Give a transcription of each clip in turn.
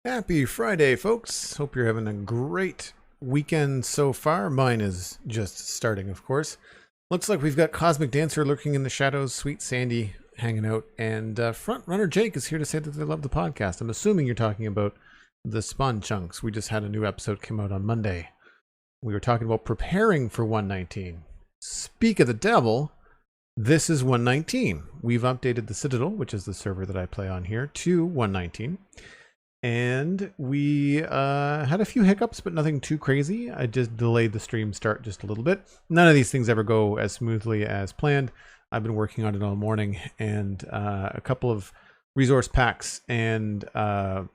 Happy Friday, folks. Hope you're having a great weekend so far. Mine is just starting, of course. Looks like we've got Cosmic Dancer lurking in the shadows, Sweet Sandy hanging out, and Front Runner Jake is here to say that they love the podcast. I'm assuming you're talking about the Spawn Chunks. We just had a new episode come out on Monday. We were talking about preparing for 119. Speak of the devil, this is 119. We've updated the Citadel, which is the server that I play on here, to 119. And we had a few hiccups, but nothing too crazy. I just delayed the stream start just a little bit. None of these things ever go as smoothly as planned. I've been working on it all morning, and a couple of resource packs and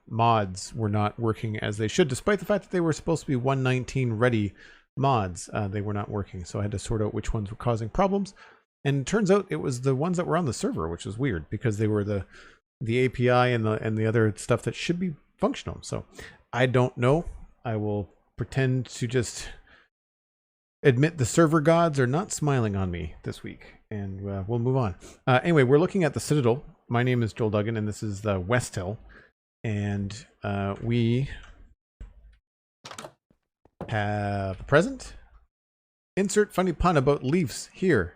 mods were not working as they should, despite the fact that they were supposed to be 119 ready mods. They were not working, so I had to sort out which ones were causing problems. And it turns out it was the ones that were on the server, which was weird because they were the API and the other stuff that should be functional. So I don't know. I will pretend to just admit the server gods are not smiling on me this week, and we'll move on. Anyway, we're looking at the Citadel. My name is Joel Duggan, and this is the West Hill. And we have a present. Insert funny pun about leaves here.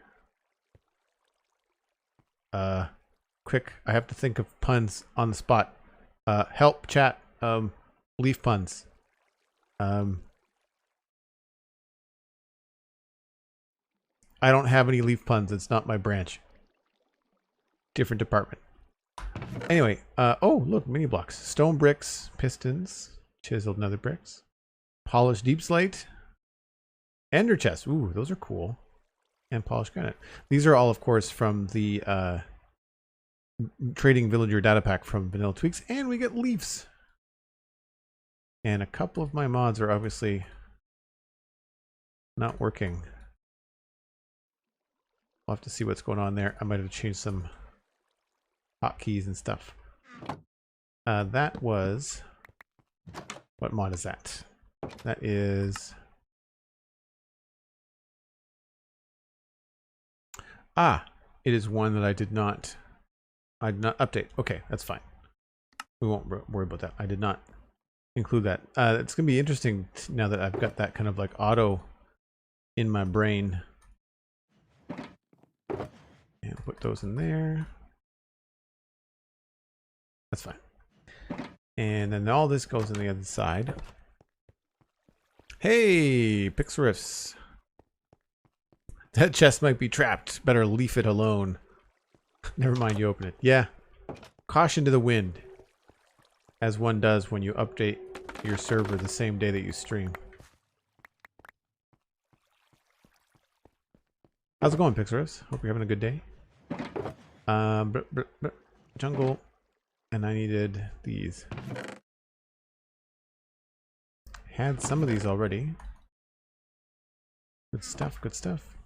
Quick, I have to think of puns on the spot. Help chat. Leaf puns. I don't have any leaf puns. It's not my branch. Different department. Anyway, oh look, mini blocks, stone bricks, pistons, chiseled nether bricks, polished deep slate, ender chests. Ooh, those are cool. And polished granite. These are all, of course, from the trading villager data pack from Vanilla Tweaks, and we get leaves. And a couple of my mods are obviously not working. I'll have to see what's going on there. I might have changed some hotkeys and stuff. That was... What mod is that? That is... Ah, it is one that I did not update. Okay, that's fine. We won't worry about that. I did not include that. It's going to be interesting now that I've got that kind of like auto in my brain. And put those in there. That's fine. And then all this goes on the other side. Hey, Pixariffs. That chest might be trapped. Better leave it alone. Never mind, you open it. Yeah. Caution to the wind. As one does when you update your server the same day that you stream. How's it going, Pixaros? Hope you're having a good day. Jungle. And I needed these. Had some of these already. Good stuff, good stuff.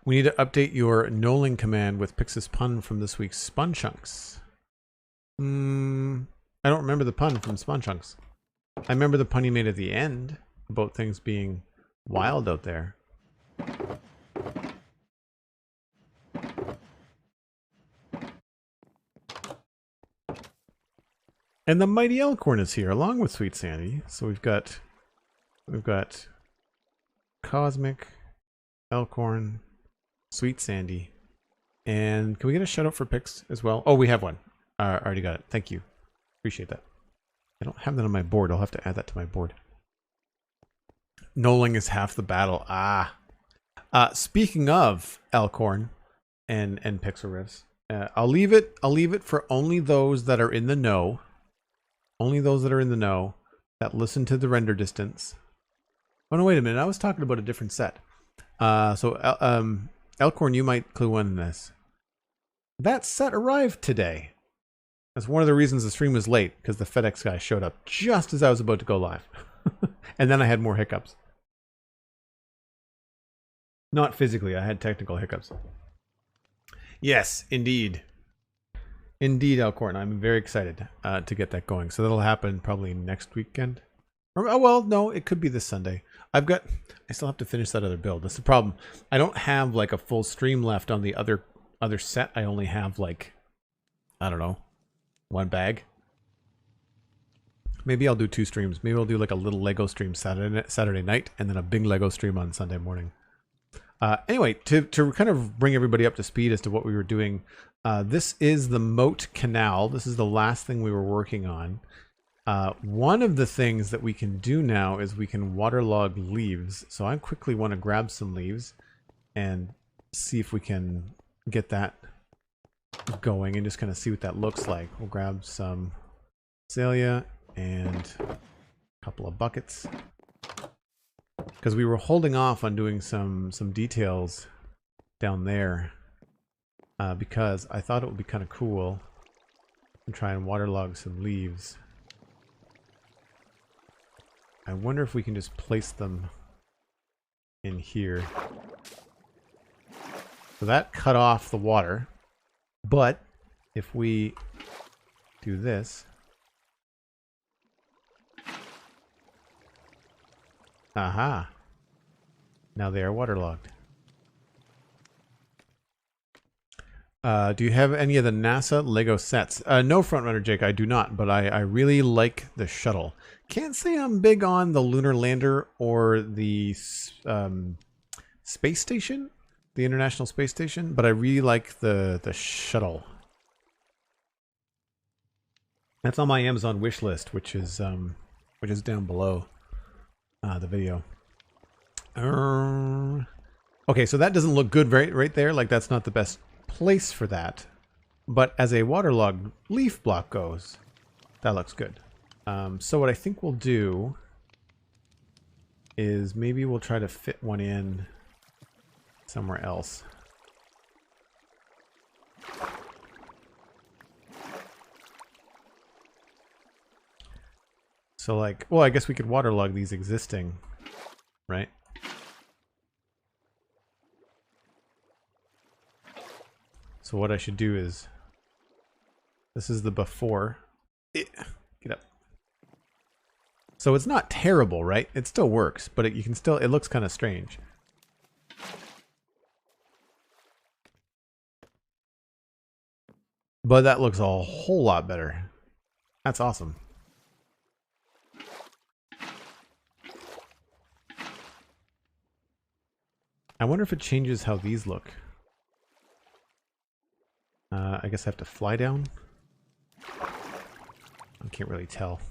We need to update your knolling command with Pix's pun from this week's Spawn Chunks. I don't remember the pun from Spawn Chunks. I remember the pun he made at the end about things being wild out there. And the mighty Elkhorn is here along with Sweet Sandy. So we've got Cosmic, Elkhorn, Sweet Sandy, and can we get a shout out for Pix as well? Oh, we have one. I already got it. Thank you. Appreciate that. I don't have that on my board. I'll have to add that to my board. Knolling is half the battle. Speaking of Elkhorn and Pixel Riffs, I'll leave it for only those that are in the know. Only those that are in the know that listen to the render distance. Oh no, wait a minute. I was talking about a different set. Elkhorn, you might clue in this. That set arrived today. That's one of the reasons the stream was late, because the FedEx guy showed up just as I was about to go live. And then I had more hiccups. Not physically, I had technical hiccups. Yes, indeed. Indeed, Alcorn. I'm very excited to get that going. So that'll happen probably next weekend. Or, oh, well, no, it could be this Sunday. I still have to finish that other build. That's the problem. I don't have like a full stream left on the other other set, I only have like, I don't know, 1 bag. Maybe I'll do 2 streams. Maybe I'll do like a little Lego stream Saturday night and then a big Lego stream on Sunday morning. Anyway, to kind of bring everybody up to speed as to what we were doing, this is the Moat Canal. This is the last thing we were working on. One of the things that we can do now is we can waterlog leaves. So I quickly want to grab some leaves and see if we can get that going and just kind of see what that looks like. We'll grab some azalea and a couple of buckets, because we were holding off on doing some details down there because I thought it would be kind of cool to try and waterlog some leaves. I wonder if we can just place them in here. So that cut off the water, but if we do this, aha, now they are waterlogged. Do you have any of the NASA Lego sets? No, Frontrunner Jake, I do not, but I really like the shuttle. Can't say I'm big on the lunar lander or the space station, the International Space Station, but I really like the shuttle. That's on my Amazon wish list, which is down below the video. Okay, so that doesn't look good right there. Like, that's not the best place for that. But as a waterlogged leaf block goes, that looks good. So what I think we'll do is maybe we'll try to fit one in somewhere else. So like, well, I guess we could waterlog these existing, right? So what I should do is, this is the before. Get up. So it's not terrible, right? It still works, but you can still, it looks kind of strange. But that looks a whole lot better. That's awesome. I wonder if it changes how these look. I guess I have to fly down. I can't really tell.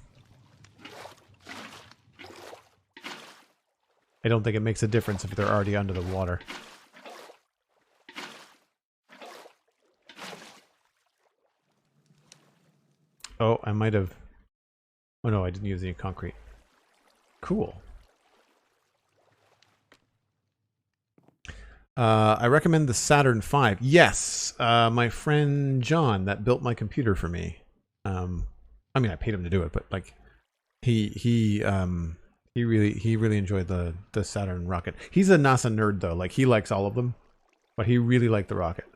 I don't think it makes a difference if they're already under the water. Oh, I might have... Oh no, I didn't use any concrete. Cool. I recommend the Saturn V. Yes, my friend John that built my computer for me. I mean, I paid him to do it, but like, he really enjoyed the Saturn rocket. He's a NASA nerd though. Like, he likes all of them, but he really liked the rocket.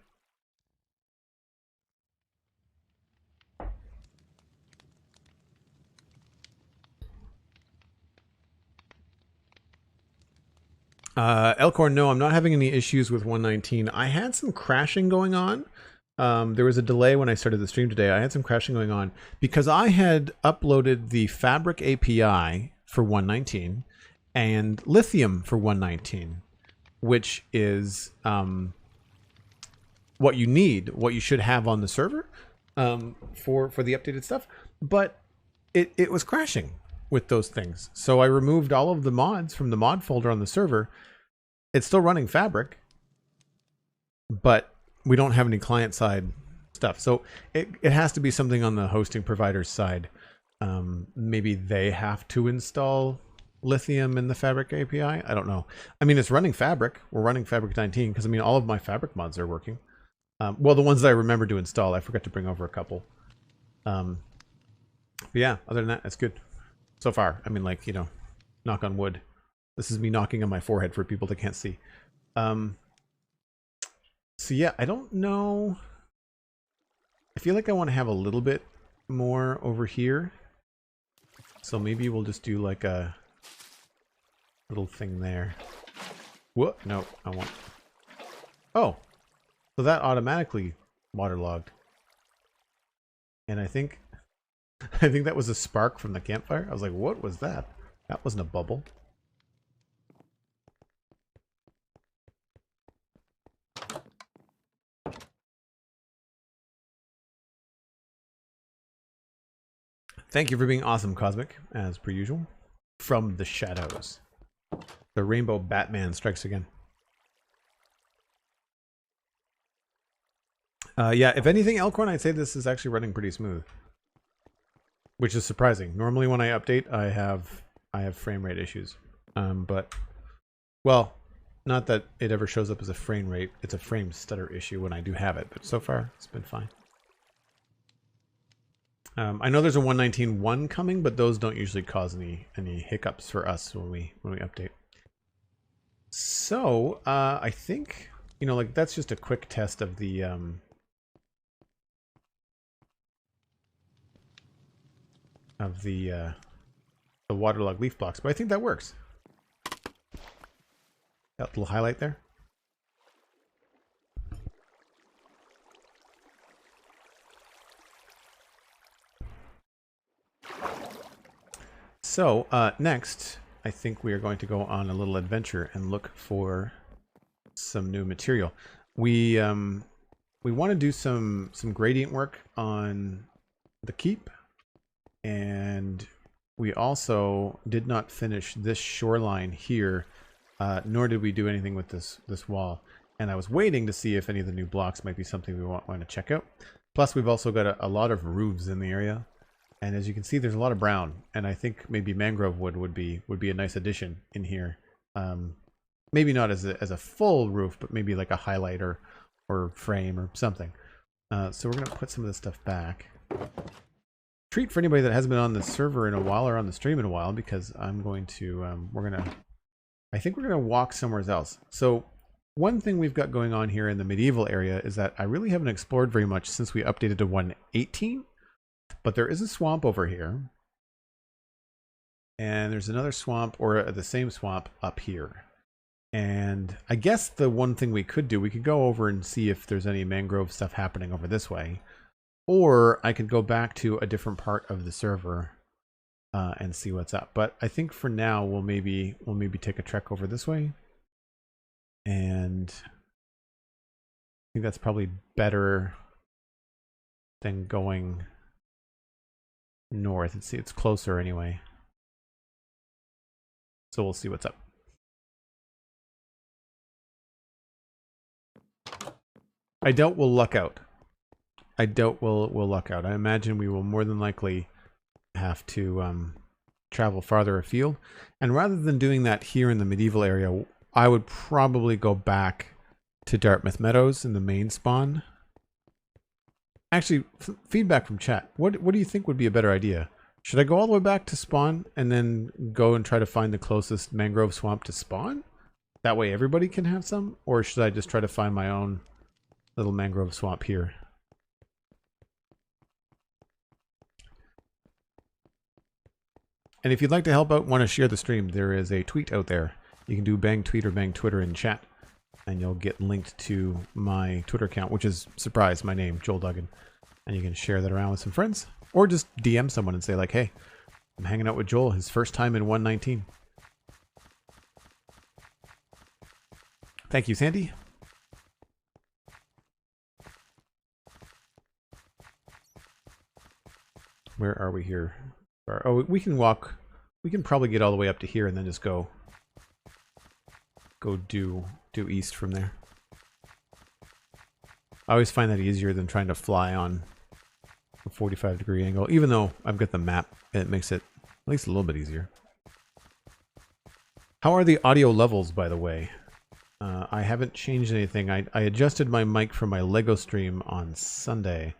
Elkhorn, no, I'm not having any issues with 119. I had some crashing going on. There was a delay when I started the stream today. I had some crashing going on because I had uploaded the Fabric API for 119 and Lithium for 119, which is what you need, what you should have on the server for the updated stuff. But it was crashing with those things. So I removed all of the mods from the mod folder on the server. It's still running Fabric, but we don't have any client-side stuff. So it has to be something on the hosting provider's side. Maybe they have to install Lithium in the Fabric API. I don't know. I mean, it's running Fabric. We're running Fabric 19 because, I mean, all of my Fabric mods are working. Well, the ones that I remember to install. I forgot to bring over a couple. But yeah, other than that, it's good. So far. I mean, like, you know, knock on wood. This is me knocking on my forehead for people that can't see. So yeah, I don't know. I feel like I want to have a little bit more over here. So maybe we'll just do like a little thing there. Whoa, no, I want... Oh, So that automatically waterlogged. And I think that was a spark from the campfire. I was like, what was that? That wasn't a bubble. Thank you for being awesome, Cosmic, as per usual. From the shadows. The Rainbow Batman strikes again. Yeah, if anything, Elkhorn, I'd say this is actually running pretty smooth. Which is surprising. Normally when I update, I have frame rate issues. But, well, not that it ever shows up as a frame rate. It's a frame stutter issue when I do have it. But so far, it's been fine. I know there's a 119.1 coming, but those don't usually cause any hiccups for us when we update. So I think, you know, like that's just a quick test of the waterlogged leaf blocks, but I think that works. That little highlight there. So next, I think we are going to go on a little adventure and look for some new material. We want to do some gradient work on the keep, and we also did not finish this shoreline here, nor did we do anything with this wall. And I was waiting to see if any of the new blocks might be something we want to check out. Plus, we've also got a lot of roofs in the area. And as you can see, there's a lot of brown, and I think maybe mangrove wood would be a nice addition in here. Maybe not as a full roof, but maybe like a highlighter or frame or something. So we're gonna put some of this stuff back. Treat for anybody that hasn't been on the server in a while or on the stream in a while, because I'm going to I think we're gonna walk somewhere else. So one thing we've got going on here in the medieval area is that I really haven't explored very much since we updated to 1.18. But there is a swamp over here. And there's another swamp, or the same swamp, up here. And I guess the one thing we could do, we could go over and see if there's any mangrove stuff happening over this way. Or I could go back to a different part of the server and see what's up. But I think for now, we'll maybe take a trek over this way. And I think that's probably better than going north. It's closer anyway. So we'll see what's up. I doubt we'll luck out. I doubt we'll luck out. I imagine we will more than likely have to travel farther afield. And rather than doing that here in the medieval area, I would probably go back to Dartmouth Meadows in the main spawn. Actually, feedback from chat. What do you think would be a better idea? Should I go all the way back to spawn and then go and try to find the closest mangrove swamp to spawn? That way everybody can have some? Or should I just try to find my own little mangrove swamp here? And if you'd like to help out, want to share the stream, there is a tweet out there. You can do bang tweet or bang Twitter in chat, and you'll get linked to my Twitter account, which is, surprise, my name, Joel Duggan. And you can share that around with some friends, or just DM someone and say like, hey, I'm hanging out with Joel, his first time in 119. Thank you, Sandy. Where are we here? Oh, we can walk. We can probably get all the way up to here and then just go due east from there. I always find that easier than trying to fly on a 45-degree angle. Even though I've got the map, it makes it at least a little bit easier. How are the audio levels, by the way? I haven't changed anything. I adjusted my mic for my Lego stream on Sunday,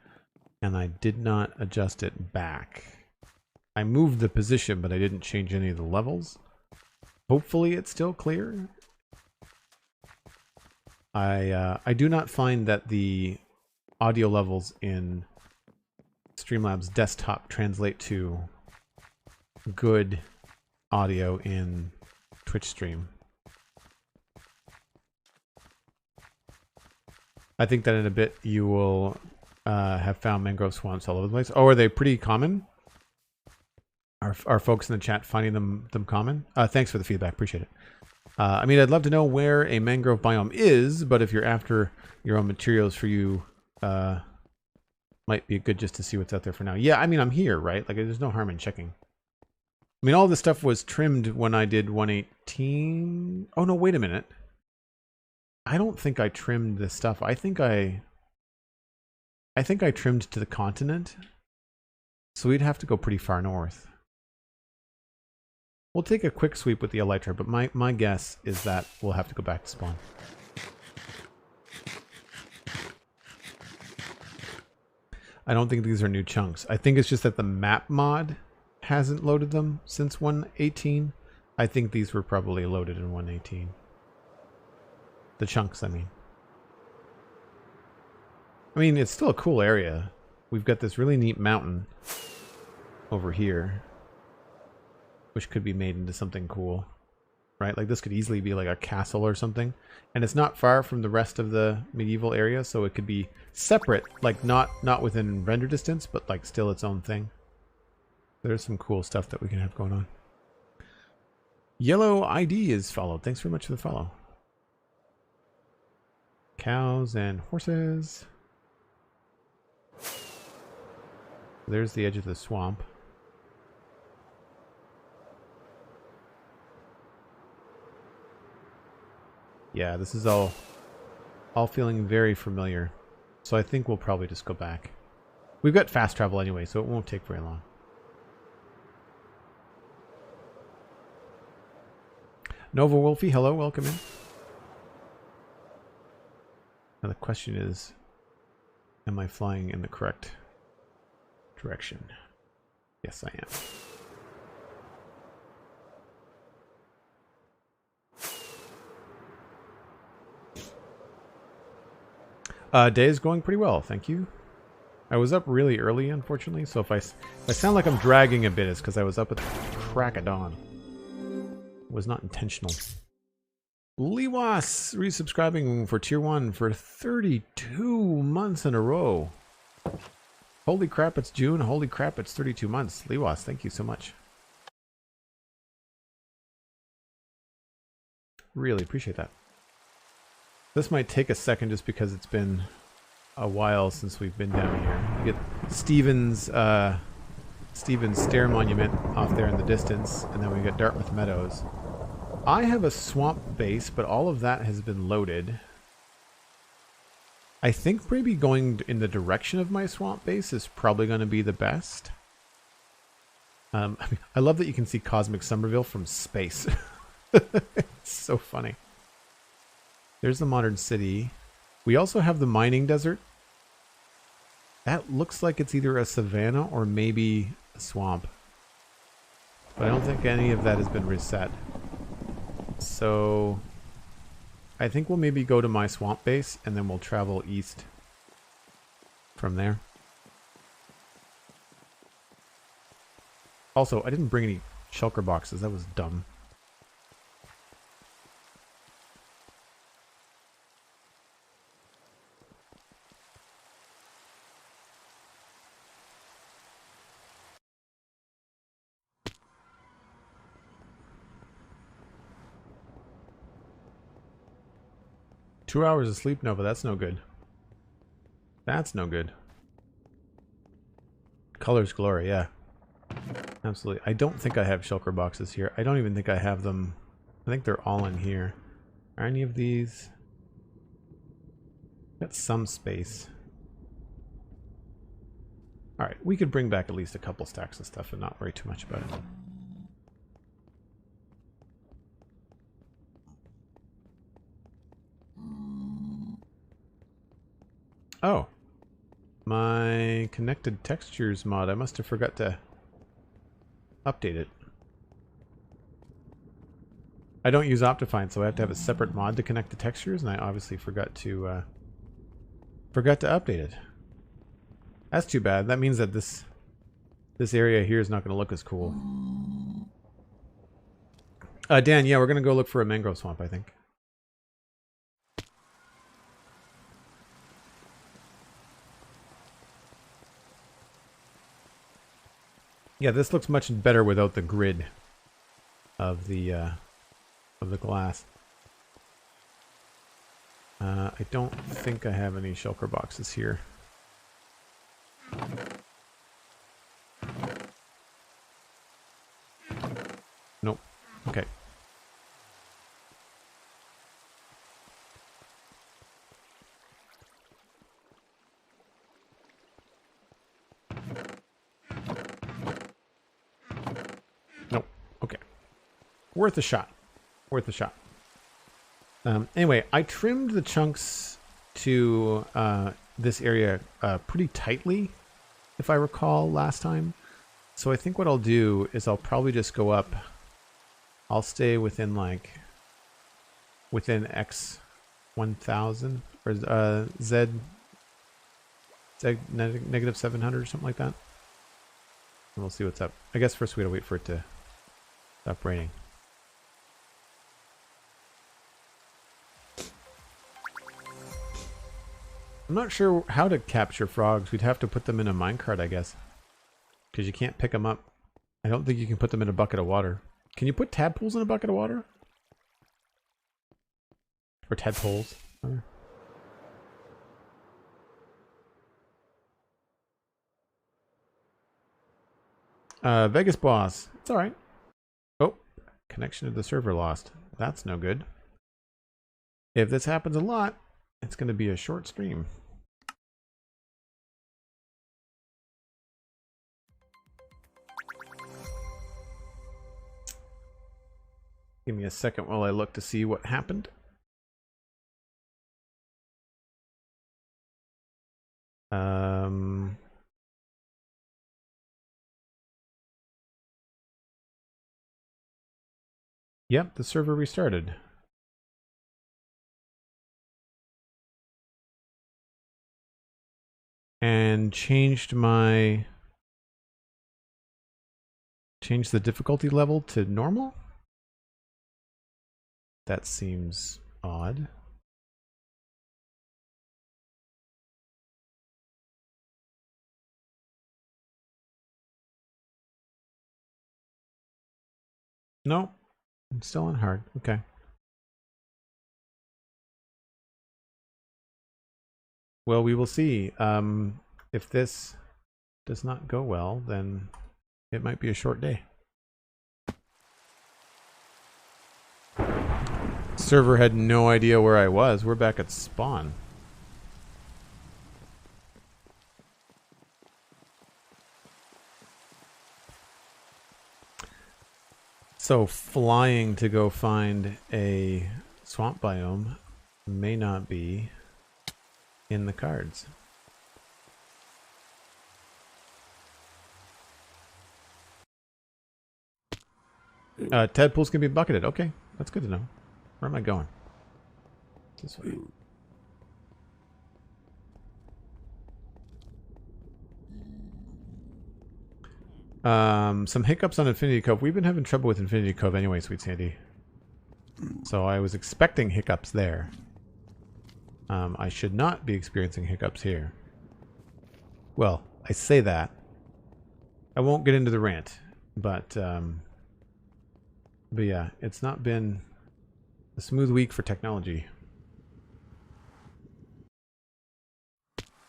and I did not adjust it back. I moved the position, but I didn't change any of the levels. Hopefully it's still clear. I do not find that the audio levels in Streamlabs desktop translate to good audio in Twitch stream. I think that in a bit you will have found mangrove swamps all over the place. Oh, are they pretty common? Are folks in the chat finding them common? Thanks for the feedback. Appreciate it. I mean, I'd love to know where a mangrove biome is, but if you're after your own materials for you, might be good just to see what's out there for now. Yeah, I mean, I'm here, right? Like, there's no harm in checking. I mean, all this stuff was trimmed when I did 118. Oh, no, wait a minute. I don't think I trimmed this stuff. I think I trimmed to the continent. So we'd have to go pretty far north. We'll take a quick sweep with the elytra, but my guess is that we'll have to go back to spawn. I don't think these are new chunks. I think it's just that the map mod hasn't loaded them since 118. I think these were probably loaded in 118. The chunks, I mean. I mean, it's still a cool area. We've got this really neat mountain over here, which could be made into something cool, right? Like this could easily be like a castle or something. And it's not far from the rest of the medieval area, so it could be separate, like not within render distance, but like still its own thing. There's some cool stuff that we can have going on. Yellow ID is followed. Thanks very much for the follow. Cows and horses. There's the edge of the swamp. Yeah, this is all feeling very familiar. So I think we'll probably just go back. We've got fast travel anyway, so it won't take very long. Nova Wolfie, hello, welcome in. Now the question is, am I flying in the correct direction? Yes, I am. Day is going pretty well, thank you. I was up really early, unfortunately, so if I sound like I'm dragging a bit, it's because I was up at the crack of dawn. It was not intentional. Lewas resubscribing for tier 1 for 32 months in a row. Holy crap, it's June. Holy crap, it's 32 months. Lewas, thank you so much. Really appreciate that. This might take a second just because it's been a while since we've been down here. You get Stevens Stair Monument off there in the distance, and then we got Dartmouth Meadows. I have a swamp base, but all of that has been loaded. I think maybe going in the direction of my swamp base is probably going to be the best. I love that you can see Cosmic Somerville from space. It's so funny. There's the modern city. We also have the mining desert. That looks like it's either a savanna or maybe a swamp. But I don't think any of that has been reset. So I think we'll maybe go to my swamp base and then we'll travel east from there. Also, I didn't bring any shulker boxes. That was dumb. Two hours of sleep, Nova. That's no good. That's no good. Colors glory, yeah. Absolutely. I don't think I have shulker boxes here. I don't even think I have them. I think they're all in here. Are any of these? Got some space. Alright, we could bring back at least a couple stacks of stuff and not worry too much about it. Oh. My connected textures mod. I must have forgot to update it. I don't use Optifine, so I have to have a separate mod to connect the textures, and I obviously forgot to update it. That's too bad. That means that this area here is not going to look as cool. Dan, yeah, we're going to go look for a mangrove swamp, I think. Yeah, this looks much better without the grid of the glass. I don't think I have any shulker boxes here. Nope. Okay. Nope. Okay. Worth a shot. Worth a shot. Anyway, I trimmed the chunks to this area pretty tightly, if I recall last time. So I think what I'll do is I'll probably just go up. I'll stay within X 1000 or Z negative 700 or something like that. And we'll see what's up. I guess first we gotta wait for it to stop raining. I'm not sure how to capture frogs. We'd have to put them in a minecart, I guess. Because you can't pick them up. I don't think you can put them in a bucket of water. Can you put tadpoles in a bucket of water? Or tadpoles? Vegas boss. It's alright. Oh, connection to the server lost. That's no good. If this happens a lot, it's going to be a short stream. Give me a second while I look to see what happened. Yep, the server restarted. And changed the difficulty level to normal? That seems odd. No, I'm still on hard. Okay. Well, we will see. If this does not go well, then it might be a short day. Server had no idea where I was. We're back at spawn. So flying to go find a swamp biome may not be in the cards. Tadpoles can be bucketed. Okay, that's good to know. Where am I going? This way. Some hiccups on Infinity Cove. We've been having trouble with Infinity Cove anyway, Sweet Sandy. So I was expecting hiccups there. I should not be experiencing hiccups here. Well, I say that. I won't get into the rant, but yeah, it's not been a smooth week for technology.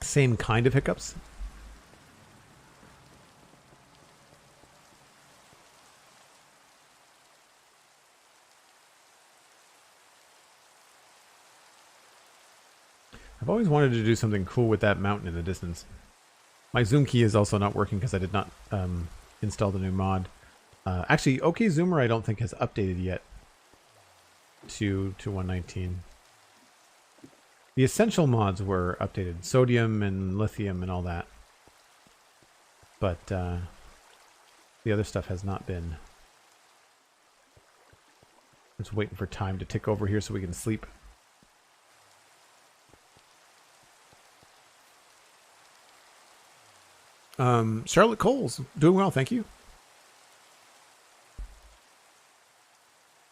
Same kind of hiccups. I've always wanted to do something cool with that mountain in the distance. My zoom key is also not working because I did not install the new mod. Actually, OK Zoomer I don't think has updated yet to 119. The essential mods were updated. Sodium and lithium and all that. But the other stuff has not been. I'm just waiting for time to tick over here so we can sleep. Charlotte Coles, doing well, thank you.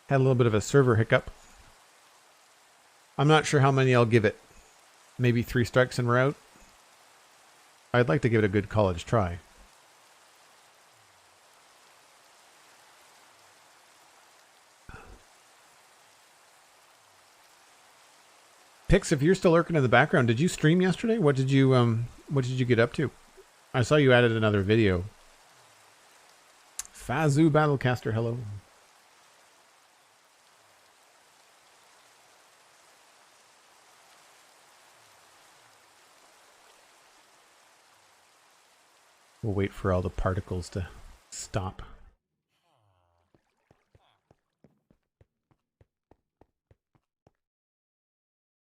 Had a little bit of a server hiccup. I'm not sure how many I'll give it. Maybe 3 strikes and we're out. I'd like to give it a good college try. Hicks, if you're still lurking in the background, did you stream yesterday? What did you get up to? I saw you added another video. Fazu Battlecaster, hello. We'll wait for all the particles to stop.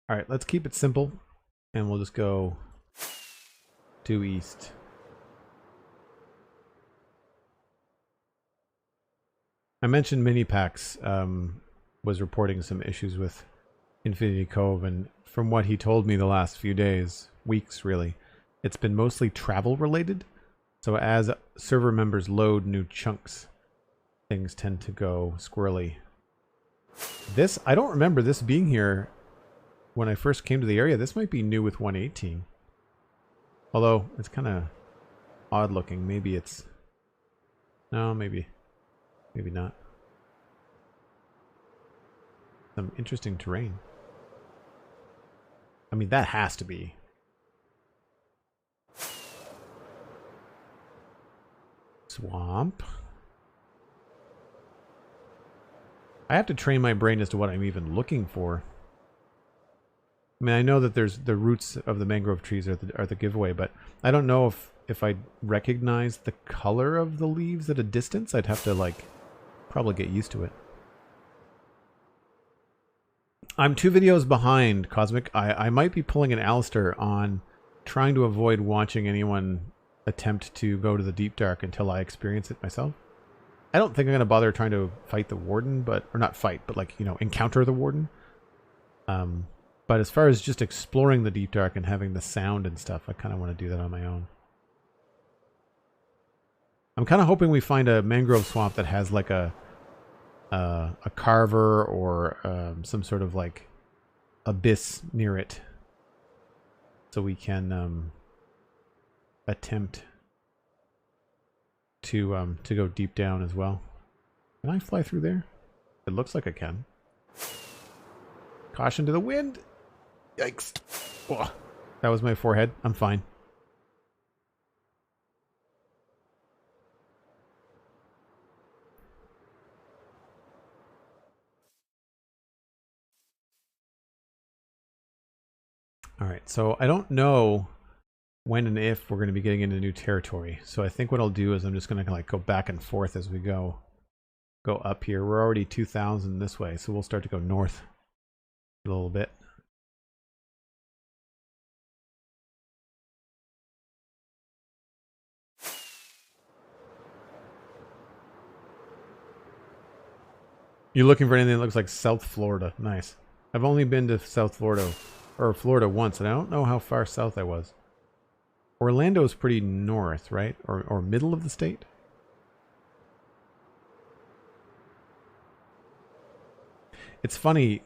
All right, let's keep it simple, and we'll just go due east. I mentioned Minipax was reporting some issues with Infinity Cove, and from what he told me the last few days, weeks really, it's been mostly travel related. So as server members load new chunks, things tend to go squirrely. This, I don't remember this being here when I first came to the area. This might be new with 118. Although, it's kind of odd looking. Maybe it's... No, maybe not. Some interesting terrain. I mean, that has to be. Swamp. I have to train my brain as to what I'm even looking for. I mean, I know that there's the roots of the mangrove trees are the giveaway, but I don't know if I recognize the color of the leaves at a distance. I'd have to, like, probably get used to it. I'm 2 videos behind, Cosmic. I might be pulling an Alistair on trying to avoid watching anyone attempt to go to the deep dark until I experience it myself. I don't think I'm going to bother trying to fight the warden, or not fight, but, like, you know, encounter the warden. But as far as just exploring the deep dark and having the sound and stuff, I kind of want to do that on my own. I'm kind of hoping we find a mangrove swamp that has like a carver or some sort of like abyss near it, so we can attempt to go deep down as well. Can I fly through there? It looks like I can. Caution to the wind. Yikes. Whoa. That was my forehead. I'm fine. All right, so I don't know when and if we're going to be getting into new territory. So I think what I'll do is I'm just going to like go back and forth as we go up here. We're already 2,000 this way, so we'll start to go north a little bit. You're looking for anything that looks like South Florida. Nice. I've only been to South Florida, or Florida once, and I don't know how far south I was. Orlando's pretty north, right? Or middle of the state? It's funny,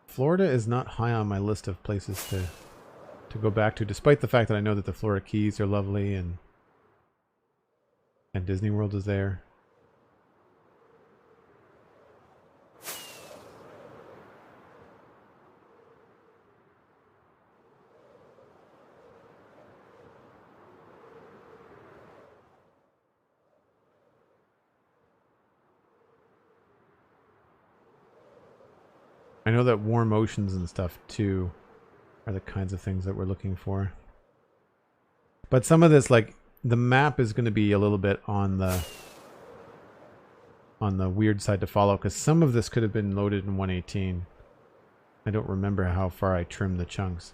Florida is not high on my list of places to go back to, despite the fact that I know that the Florida Keys are lovely and Disney World is there. I know that warm oceans and stuff too are the kinds of things that we're looking for. But some of this, like, the map is going to be a little bit on the weird side to follow, because some of this could have been loaded in 118. I don't remember how far I trimmed the chunks.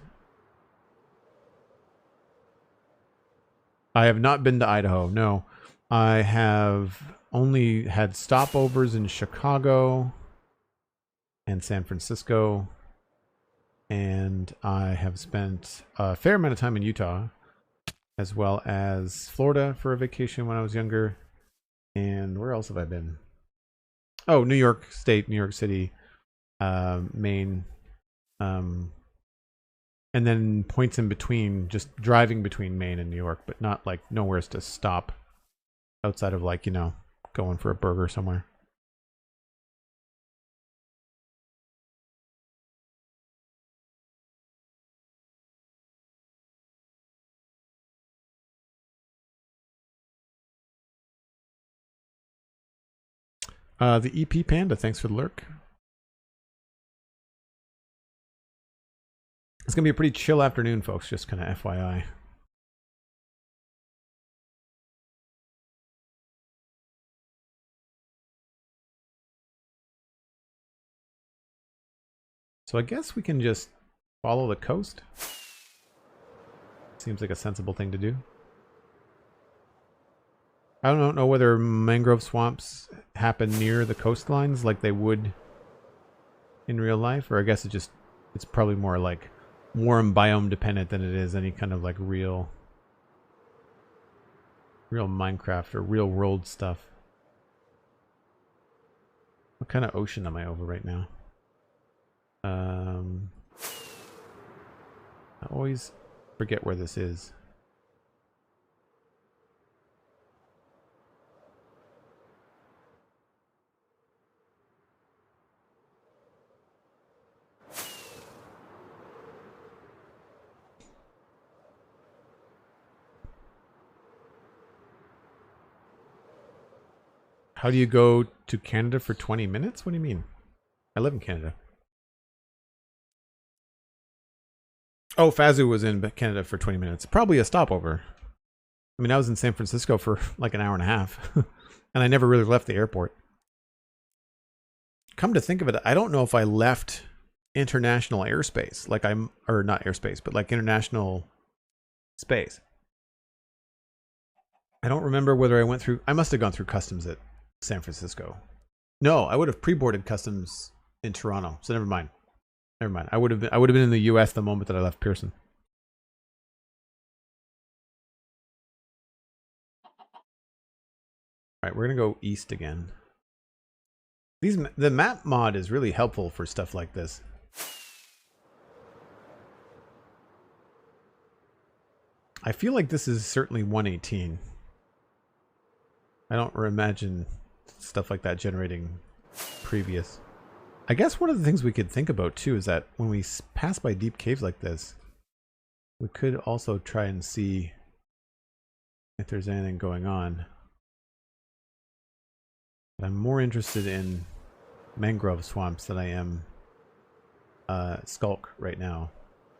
I have not been to Idaho, no. I have only had stopovers in Chicago and San Francisco, and I have spent a fair amount of time in Utah, as well as Florida for a vacation when I was younger. And where else have I been? Oh, New York State, New York City, Maine, and then points in between, just driving between Maine and New York, but not like nowhere to stop outside of, like, you know, going for a burger somewhere. The EP Panda, thanks for the lurk. It's going to be a pretty chill afternoon, folks, just kind of FYI. So I guess we can just follow the coast. Seems like a sensible thing to do. I don't know whether mangrove swamps happen near the coastlines like they would in real life, or I guess it's probably more like warm biome dependent than it is any kind of like real Minecraft or real world stuff. What kind of ocean am I over right now? I always forget where this is. How do you go to Canada for 20 minutes? What do you mean? I live in Canada. Oh, Fazu was in Canada for 20 minutes. Probably a stopover. I mean, I was in San Francisco for like an hour and a half. And I never really left the airport. Come to think of it, I don't know if I left international airspace. Or not airspace, but like international space. I don't remember whether I went through... I must have gone through customs at San Francisco. No, I would have pre-boarded customs in Toronto. So never mind. Never mind. I would have been in the US the moment that I left Pearson. All right, we're going to go east again. The map mod is really helpful for stuff like this. I feel like this is certainly 118. I don't imagine stuff like that generating previous. I guess one of the things we could think about too is that when we pass by deep caves like this, we could also try and see if there's anything going on. But I'm more interested in mangrove swamps than I am Skulk right now.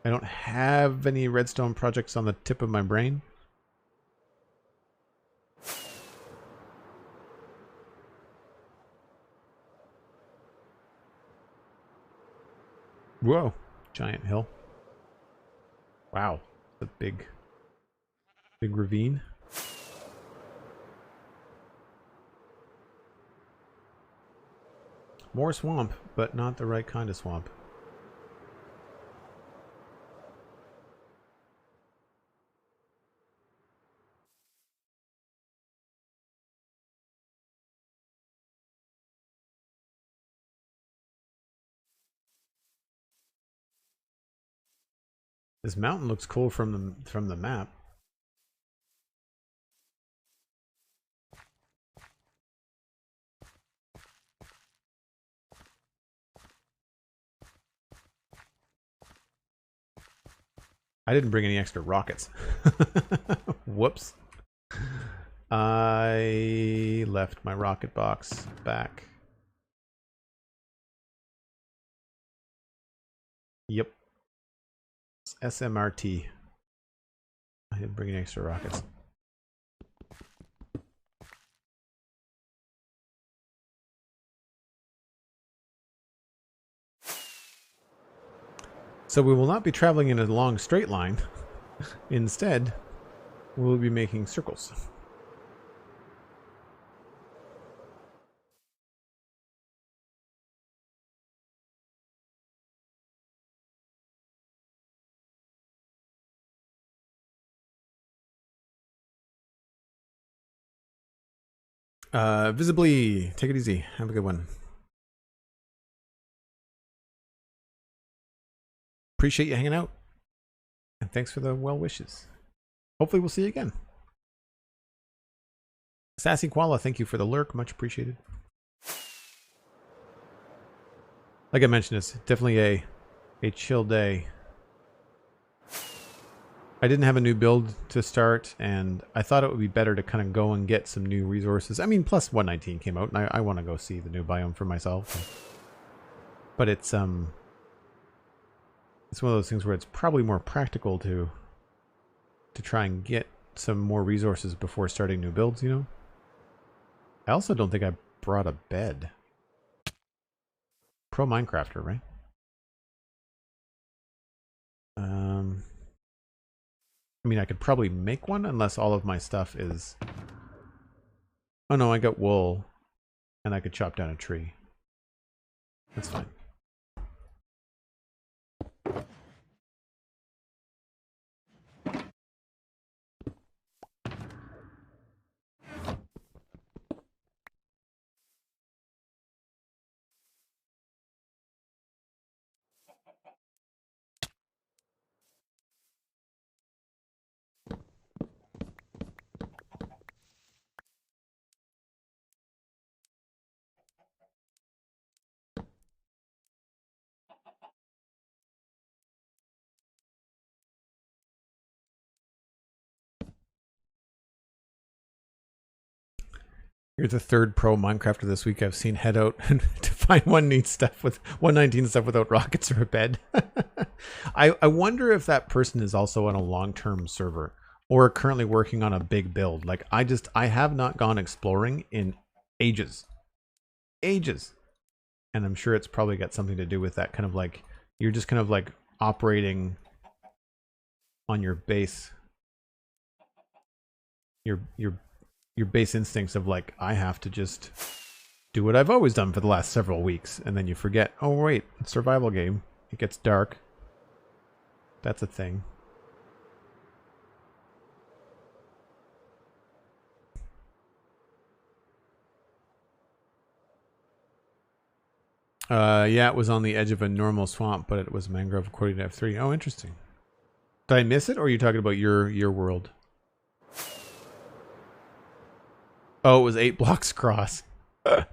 I don't have any redstone projects on the tip of my brain. Whoa, giant hill. Wow, a big ravine. More swamp, but not the right kind of swamp. This mountain looks cool from the map. I didn't bring any extra rockets. Whoops. I left my rocket box back. Yep. It's SMRT. I didn't bring any extra rockets. So we will not be traveling in a long straight line. Instead, we'll be making circles. Visibly, take it easy. Have a good one. Appreciate you hanging out. And thanks for the well wishes. Hopefully we'll see you again. Sassy Koala, thank you for the lurk. Much appreciated. Like I mentioned, it's definitely a chill day. I didn't have a new build to start, and I thought it would be better to kind of go and get some new resources. I mean, plus 119 came out, and I want to go see the new biome for myself. But it's one of those things where it's probably more practical to try and get some more resources before starting new builds, you know? I also don't think I brought a bed. Pro Minecrafter, right? I mean, I could probably make one unless all of my stuff is... Oh no, I got wool, and I could chop down a tree. That's fine. You're the third pro Minecrafter this week I've seen head out to find 119 stuff without rockets or a bed. I wonder if that person is also on a long-term server or currently working on a big build. Like I have not gone exploring in ages. Ages. And I'm sure it's probably got something to do with that kind of like, you're just kind of like operating on your base. Your base instincts of like, I have to just do what I've always done for the last several weeks. And then you forget, oh wait, it's a survival game. It gets dark. That's a thing. Yeah, it was on the edge of a normal swamp, but it was mangrove according to F3. Oh, interesting. Did I miss it, or are you talking about your world? Oh, it was 8 blocks across. Yeah,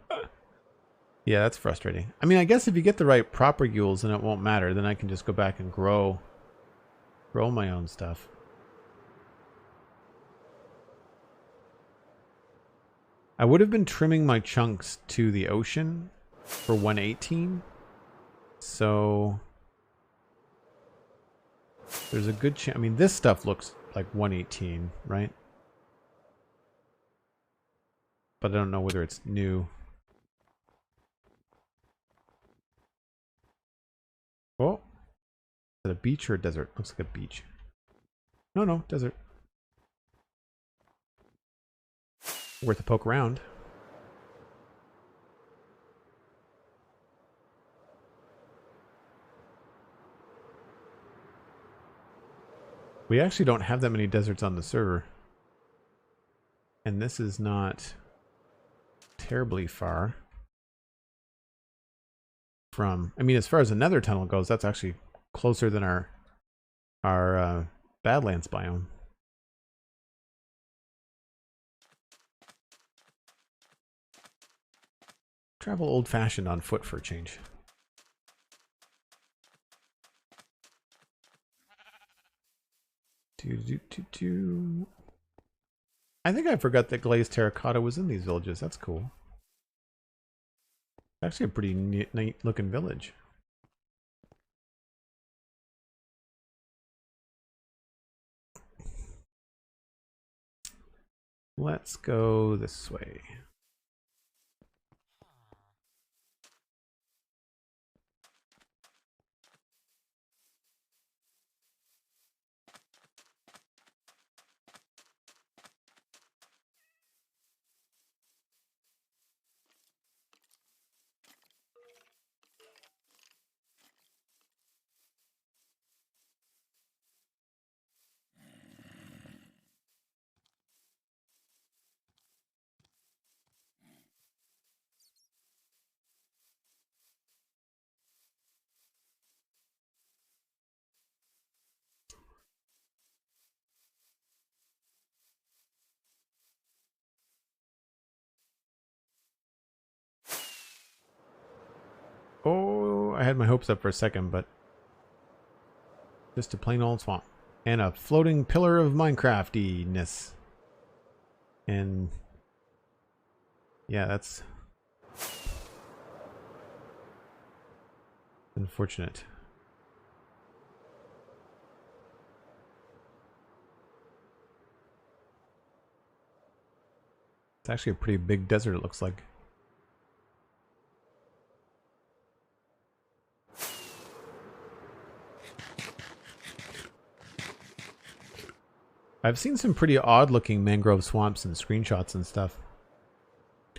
that's frustrating. I mean, I guess if you get the right propagules, then it won't matter. Then I can just go back and grow my own stuff. I would have been trimming my chunks to the ocean for 118. So there's a good chance. I mean, this stuff looks like 118, right? But I don't know whether it's new. Oh, is it a beach or a desert? Looks like a beach. No, desert. Worth a poke around. We actually don't have that many deserts on the server. And this is not terribly far from... I mean, as far as the nether tunnel goes, that's actually closer than our Badlands biome. Travel old-fashioned on foot for a change. I think I forgot that glazed terracotta was in these villages. That's cool. Actually a pretty neat looking village. Let's go this way. Oh, I had my hopes up for a second, but just a plain old swamp. And a floating pillar of Minecraftiness. And yeah, that's unfortunate. It's actually a pretty big desert, it looks like. I've seen some pretty odd-looking mangrove swamps and screenshots and stuff.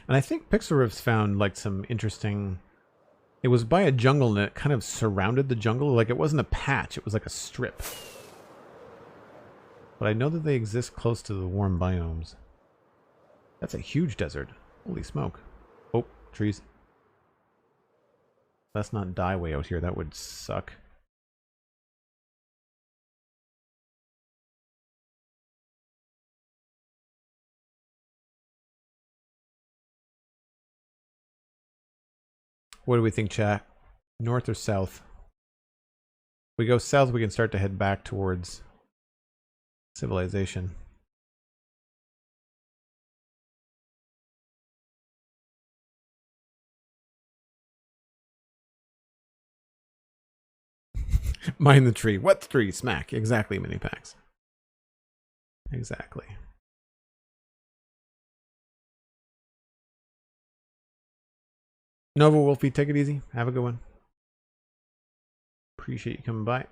And I think Pixel Riff's found like some interesting... It was by a jungle and it kind of surrounded the jungle. Like it wasn't a patch, it was like a strip. But I know that they exist close to the warm biomes. That's a huge desert. Holy smoke. Oh, trees. Let's not die way out here. That would suck. What do we think, chat? North or south? If we go south, we can start to head back towards civilization. Mind the tree. What tree? Smack. Exactly, mini packs. Exactly. Nova Wolfie, take it easy. Have a good one. Appreciate you coming by.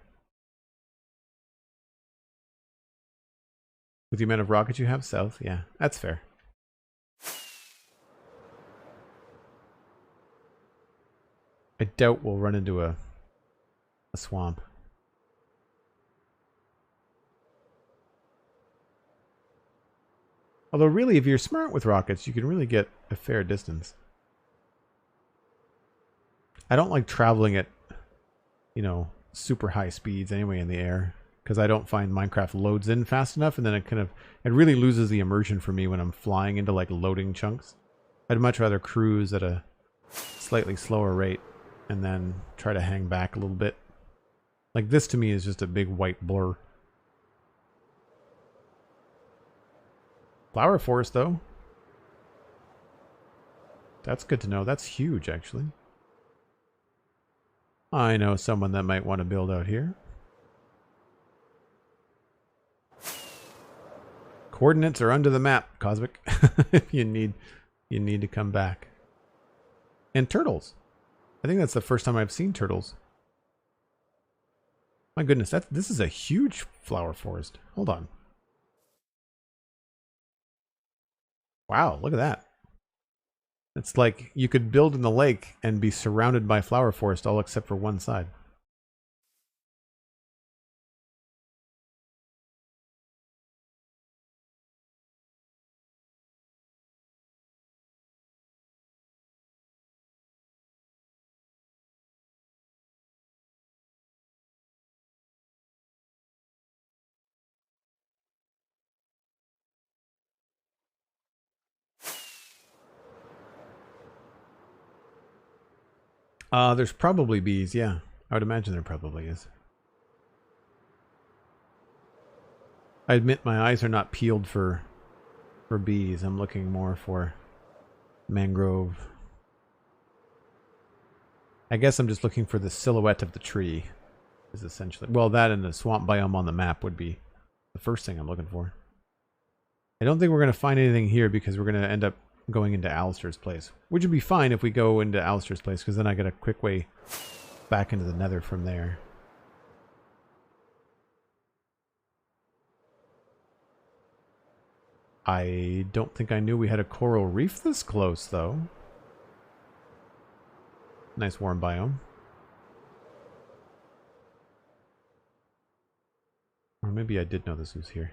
With the amount of rockets you have, south, yeah, that's fair. I doubt we'll run into a swamp. Although really, if you're smart with rockets, you can really get a fair distance. I don't like traveling at, you know, super high speeds anyway in the air, because I don't find Minecraft loads in fast enough, and then it really loses the immersion for me when I'm flying into like loading chunks. I'd much rather cruise at a slightly slower rate and then try to hang back a little bit. Like this to me is just a big white blur. Flower forest though. That's good to know. That's huge actually. I know someone that might want to build out here. Coordinates are under the map, Cosmic. If you need to come back. And turtles. I think that's the first time I've seen turtles. My goodness, this is a huge flower forest. Hold on. Wow, look at that. It's like you could build in the lake and be surrounded by flower forest all except for one side. There's probably bees, yeah. I would imagine there probably is. I admit my eyes are not peeled for bees. I'm looking more for mangrove. I guess I'm just looking for the silhouette of the tree. Is essentially, well, that and the swamp biome on the map would be the first thing I'm looking for. I don't think we're going to find anything here because we're going to end up going into Alistair's place. Which would be fine if we go into Alistair's place, because then I get a quick way back into the nether from there. I don't think I knew we had a coral reef this close, though. Nice warm biome. Or maybe I did know this was here.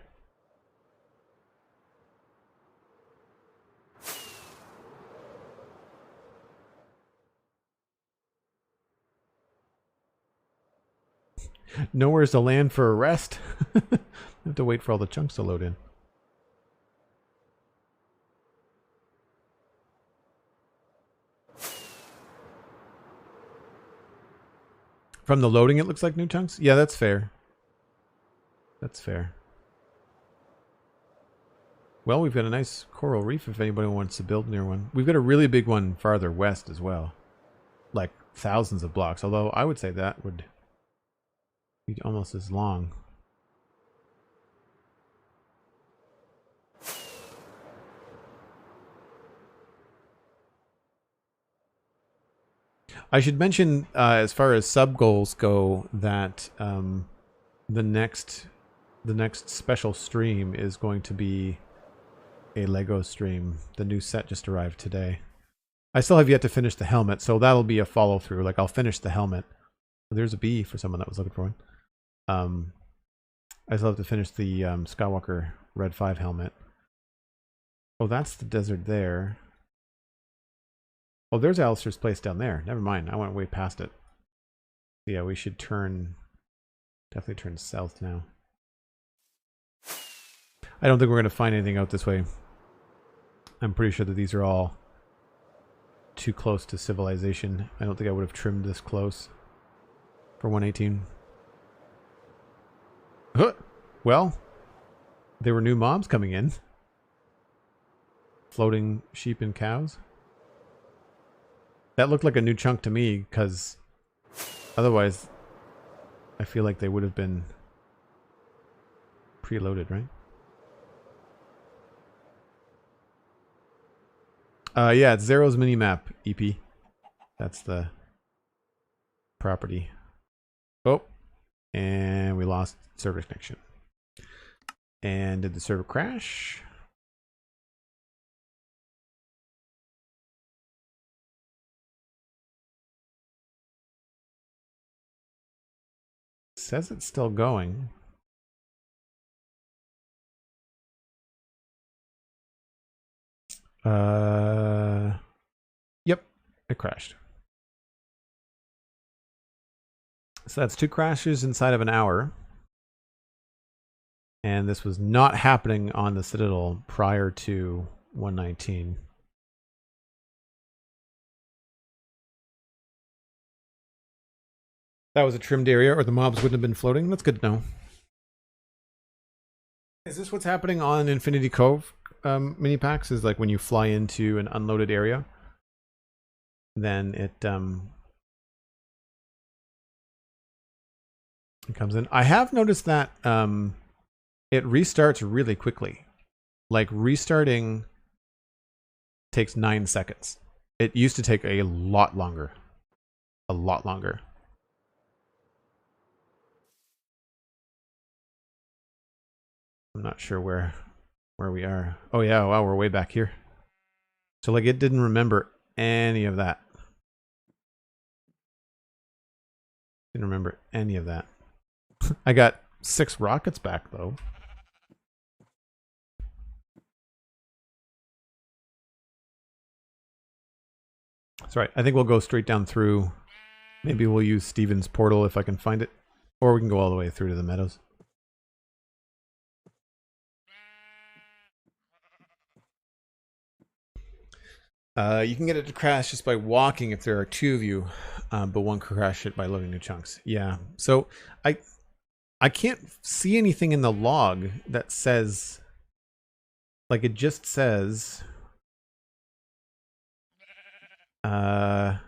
Nowhere's to land for a rest. I have to wait for all the chunks to load in. From the loading, it looks like new chunks? Yeah, that's fair. That's fair. Well, we've got a nice coral reef if anybody wants to build near one. We've got a really big one farther west as well. Like thousands of blocks, although I would say that would be almost as long. I should mention, as far as sub goals go, that the next special stream is going to be a Lego stream. The new set just arrived today. I still have yet to finish the helmet, so that'll be a follow through. Like I'll finish the helmet. There's a bee for someone that was looking for one. I still have to finish the Skywalker Red 5 helmet. Oh, that's the desert there. Oh, there's Alistair's place down there. Never mind. I went way past it. Yeah, we should definitely turn south now. I don't think we're going to find anything out this way. I'm pretty sure that these are all too close to civilization. I don't think I would have trimmed this close for 118. Huh. Well, there were new mobs coming in. Floating sheep and cows. That looked like a new chunk to me, because otherwise I feel like they would have been preloaded, right? Yeah, it's Zero's minimap, EP. That's the property. Oh, and we lost server connection. And did the server crash? It says it's still going. Yep, it crashed. So that's 2 crashes inside of an hour. And this was not happening on the Citadel prior to 119. That was a trimmed area, or the mobs wouldn't have been floating. That's good to know. Is this what's happening on Infinity Cove mini packs? Is like when you fly into an unloaded area, then it comes in. I have noticed that it restarts really quickly. Like restarting takes 9 seconds. It used to take a lot longer. A lot longer. I'm not sure where we are. Oh yeah, wow, we're way back here. So like it didn't remember any of that. Didn't remember any of that. I got 6 rockets back though. That's right. I think we'll go straight down through. Maybe we'll use Steven's portal if I can find it. Or we can go all the way through to the meadows. You can get it to crash just by walking if there are 2 of you, but one can crash it by loading new chunks. Yeah, so I can't see anything in the log that says, like it just says, not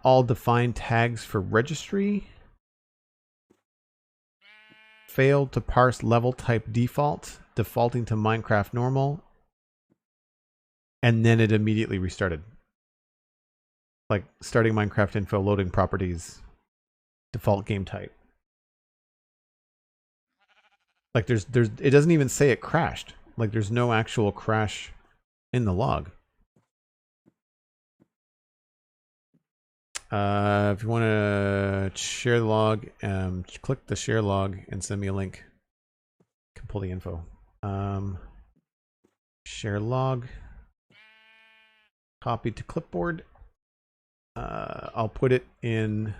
all defined tags for registry. Failed to parse level type default, defaulting to Minecraft normal. And then it immediately restarted. Like starting Minecraft info, loading properties, default game type. Like there's it doesn't even say it crashed. Like there's no actual crash in the log. If you want to share the log, click the share log and send me a link. You can pull the info. Share log. Copy to clipboard. I'll put it in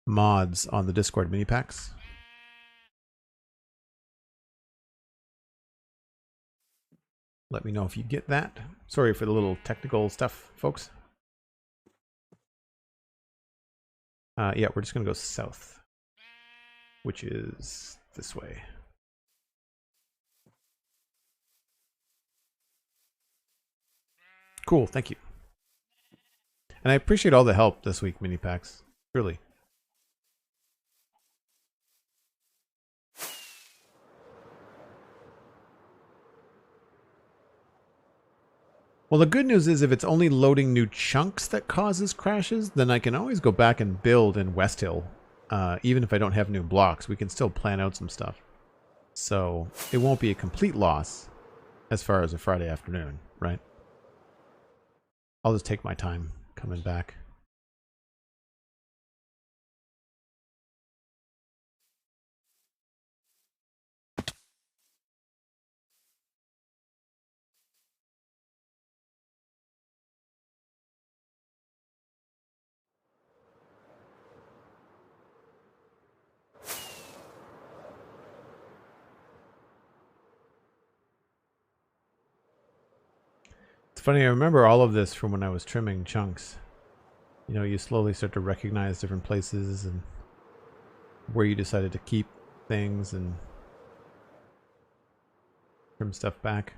mods on the Discord mini packs. Let me know if you get that. Sorry for the little technical stuff, folks. Yeah, we're just gonna go south. which is this way. Cool, thank you. And I appreciate all the help this week, mini packs. Really. Well, the good news is if it's only loading new chunks that causes crashes, then I can always go back and build in West Hill. Even if I don't have new blocks, we can still plan out some stuff. So it won't be a complete loss as far as a Friday afternoon, right? I'll just take my time coming back. It's funny, I remember all of this from when I was trimming chunks. You know, you slowly start to recognize different places and where you decided to keep things and trim stuff back.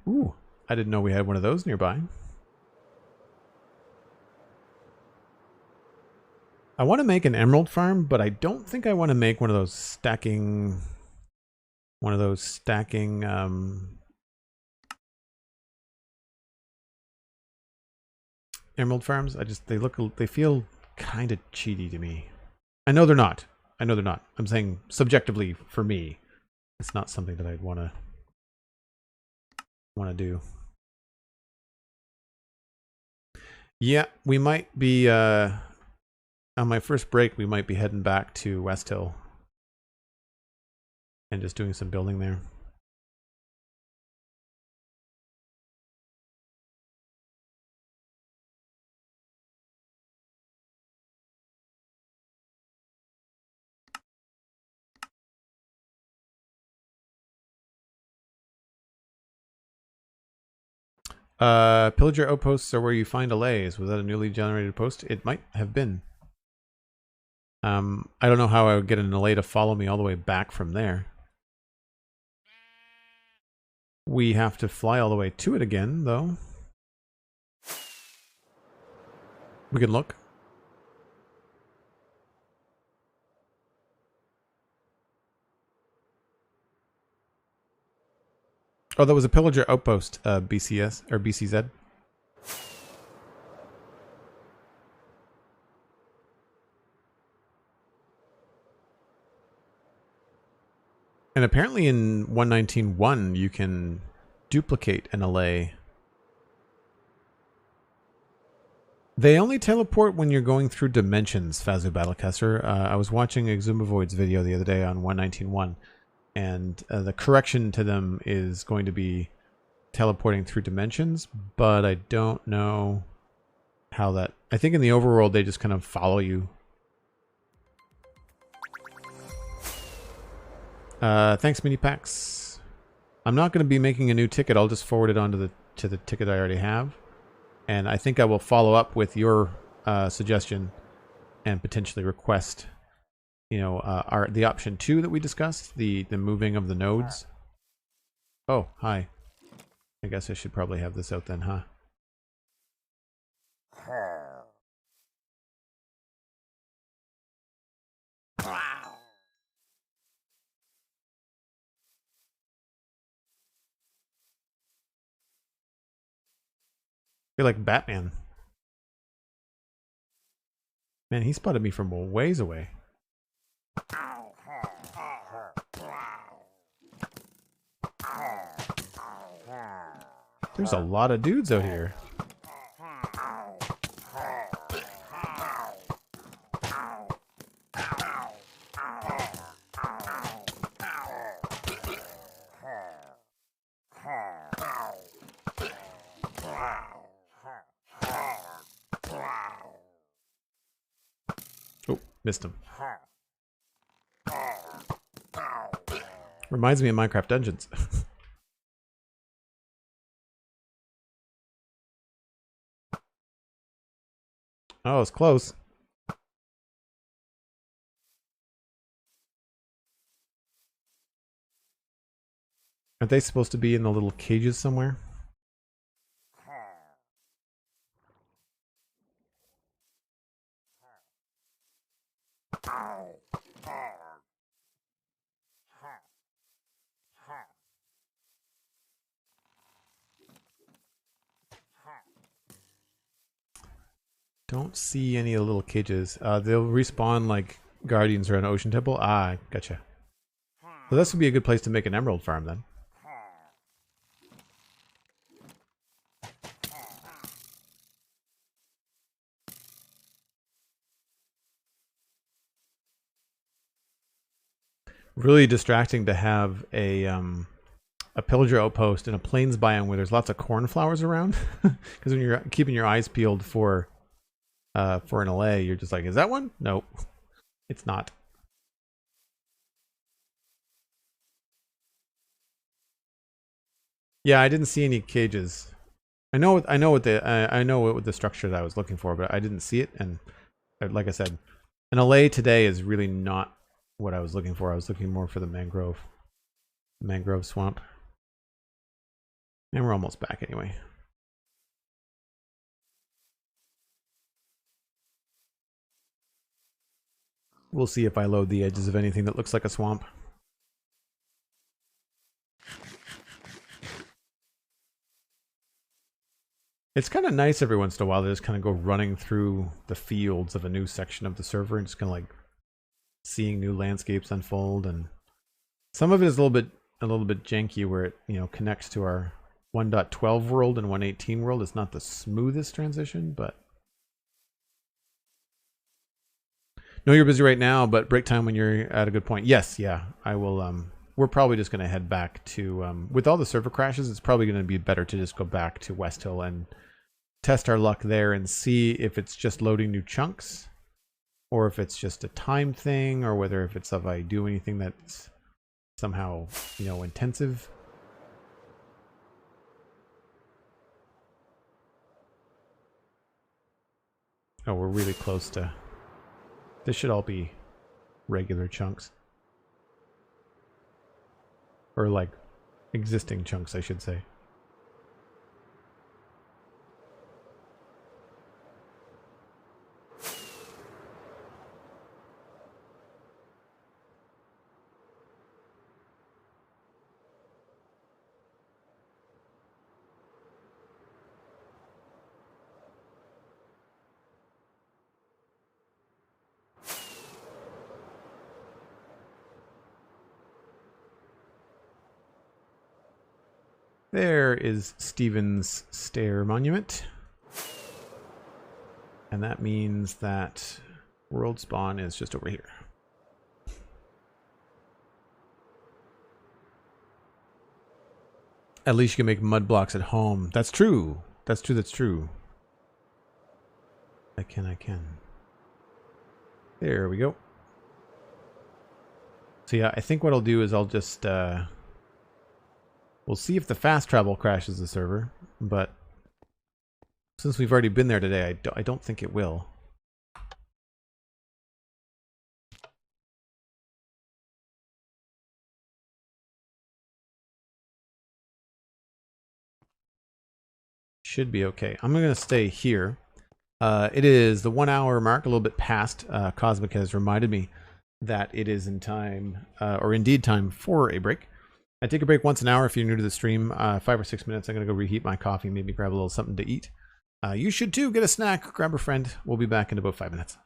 Ooh, I didn't know we had one of those nearby. I want to make an emerald farm, but I don't think I want to make one of those stacking emerald farms. They feel kind of cheaty to me. I know they're not. I'm saying subjectively for me, it's not something that I'd want to do. Yeah, we might be on my first break, we might be heading back to West Hill and just doing some building there. Pillager Outposts are where you find allays. Was that a newly generated post? It might have been. I don't know how I would get an allay to follow me all the way back from there. We have to fly all the way to it again, though. We can look. Oh, that was a Pillager Outpost, BCS or BCZ. And apparently in 119.1 you can duplicate an allay. They only teleport when you're going through dimensions, Fazu Battlecaster. I was watching Exumavoid's video the other day on 119.1, and the correction to them is going to be teleporting through dimensions, but I don't know how that... I think in the overworld they just kind of follow you. Thanks, mini packs. I'm not going to be making a new ticket. I'll just forward it on to the ticket I already have. And I think I will follow up with your suggestion and potentially request, you know, the option 2 that we discussed, the moving of the nodes. Oh, hi. I guess I should probably have this out then, huh? You're like Batman. Man, he spotted me from a ways away. There's a lot of dudes out here. Oh, missed him. Reminds me of Minecraft Dungeons. Oh, it's close. Aren't they supposed to be in the little cages somewhere? Don't see any of the little cages. They'll respawn like guardians around Ocean Temple. Ah, gotcha. So this would be a good place to make an emerald farm then. Really distracting to have a pillager outpost in a plains biome where there's lots of cornflowers around. Because when you're keeping your eyes peeled for an LA, you're just like, is that one? Nope, it's not. Yeah, I didn't see any cages. I know what the structure that I was looking for, but I didn't see it. And like I said, an LA today is really not what I was looking for. I was looking more for the mangrove swamp. And we're almost back anyway. We'll see if I load the edges of anything that looks like a swamp. It's kind of nice every once in a while to just kind of go running through the fields of a new section of the server and just kind of like seeing new landscapes unfold. And some of it is a little bit janky where it, you know, connects to our 1.12 world and 1.18 world. It's not the smoothest transition, but no, you're busy right now, but break time when you're at a good point. Yes, yeah, I will. We're probably just going to head back to, with all the server crashes, it's probably going to be better to just go back to West Hill and test our luck there and see if it's just loading new chunks or if it's just a time thing or whether if it's if I do anything that's somehow, you know, intensive. Oh, we're really close to... This should all be regular chunks. Or like existing chunks, I should say. There is Stephen's Stair Monument. And that means that world spawn is just over here. At least you can make mud blocks at home. That's true. That's true, that's true. I can. There we go. So yeah, I think what I'll do is I'll just... we'll see if the fast travel crashes the server, but since we've already been there today, I don't think it will. Should be okay. I'm going to stay here. It is the 1 hour mark, a little bit past. Cosmic has reminded me that it is in time, or indeed time for a break. I take a break once an hour if you're new to the stream. 5 or 6 minutes. I'm going to go reheat my coffee, maybe grab a little something to eat. You should too. Get a snack, grab a friend. We'll be back in about 5 minutes.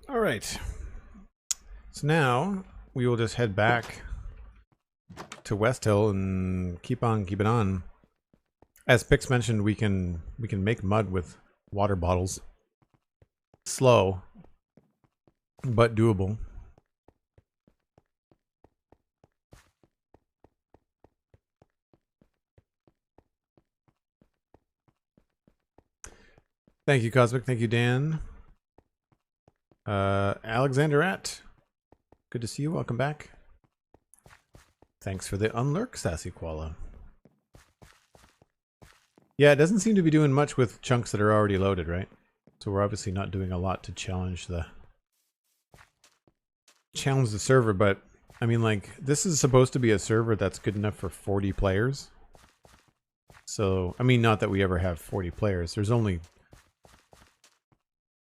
All right. So now we will just head back to West Hill and keep on keeping on. As Pix mentioned, we can make mud with water bottles. Slow, but doable. Thank you, Cosmic. Thank you, Dan. Alexander at. Good to see you. Welcome back. Thanks for the unlurk, Sassy Koala. Yeah, it doesn't seem to be doing much with chunks that are already loaded, right? So we're obviously not doing a lot to challenge the server, but I mean, like, this is supposed to be a server that's good enough for 40 players. So, I mean, not that we ever have 40 players. There's only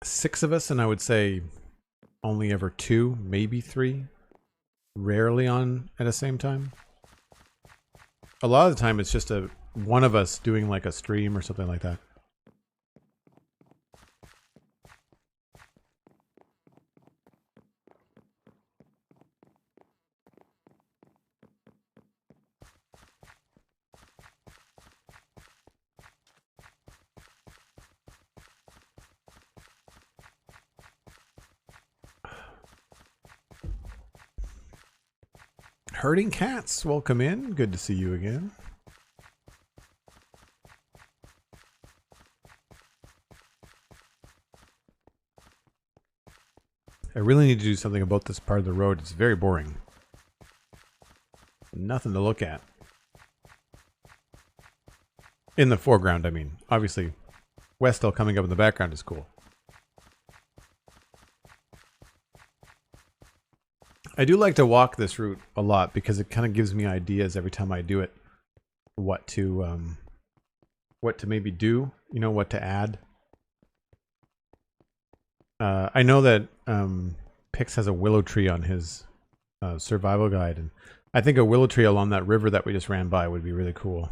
6 of us, and I would say only ever 2, maybe 3. Rarely on at the same time. A lot of the time it's just one of us doing like a stream or something like that. Herding Cats, welcome in. Good to see you again. I really need to do something about this part of the road. It's very boring. Nothing to look at. In the foreground, I mean. Obviously, West Hill coming up in the background is cool. I do like to walk this route a lot because it kind of gives me ideas every time I do it. What to maybe do, you know, what to add. I know that Pix has a willow tree on his survival guide, and I think a willow tree along that river that we just ran by would be really cool.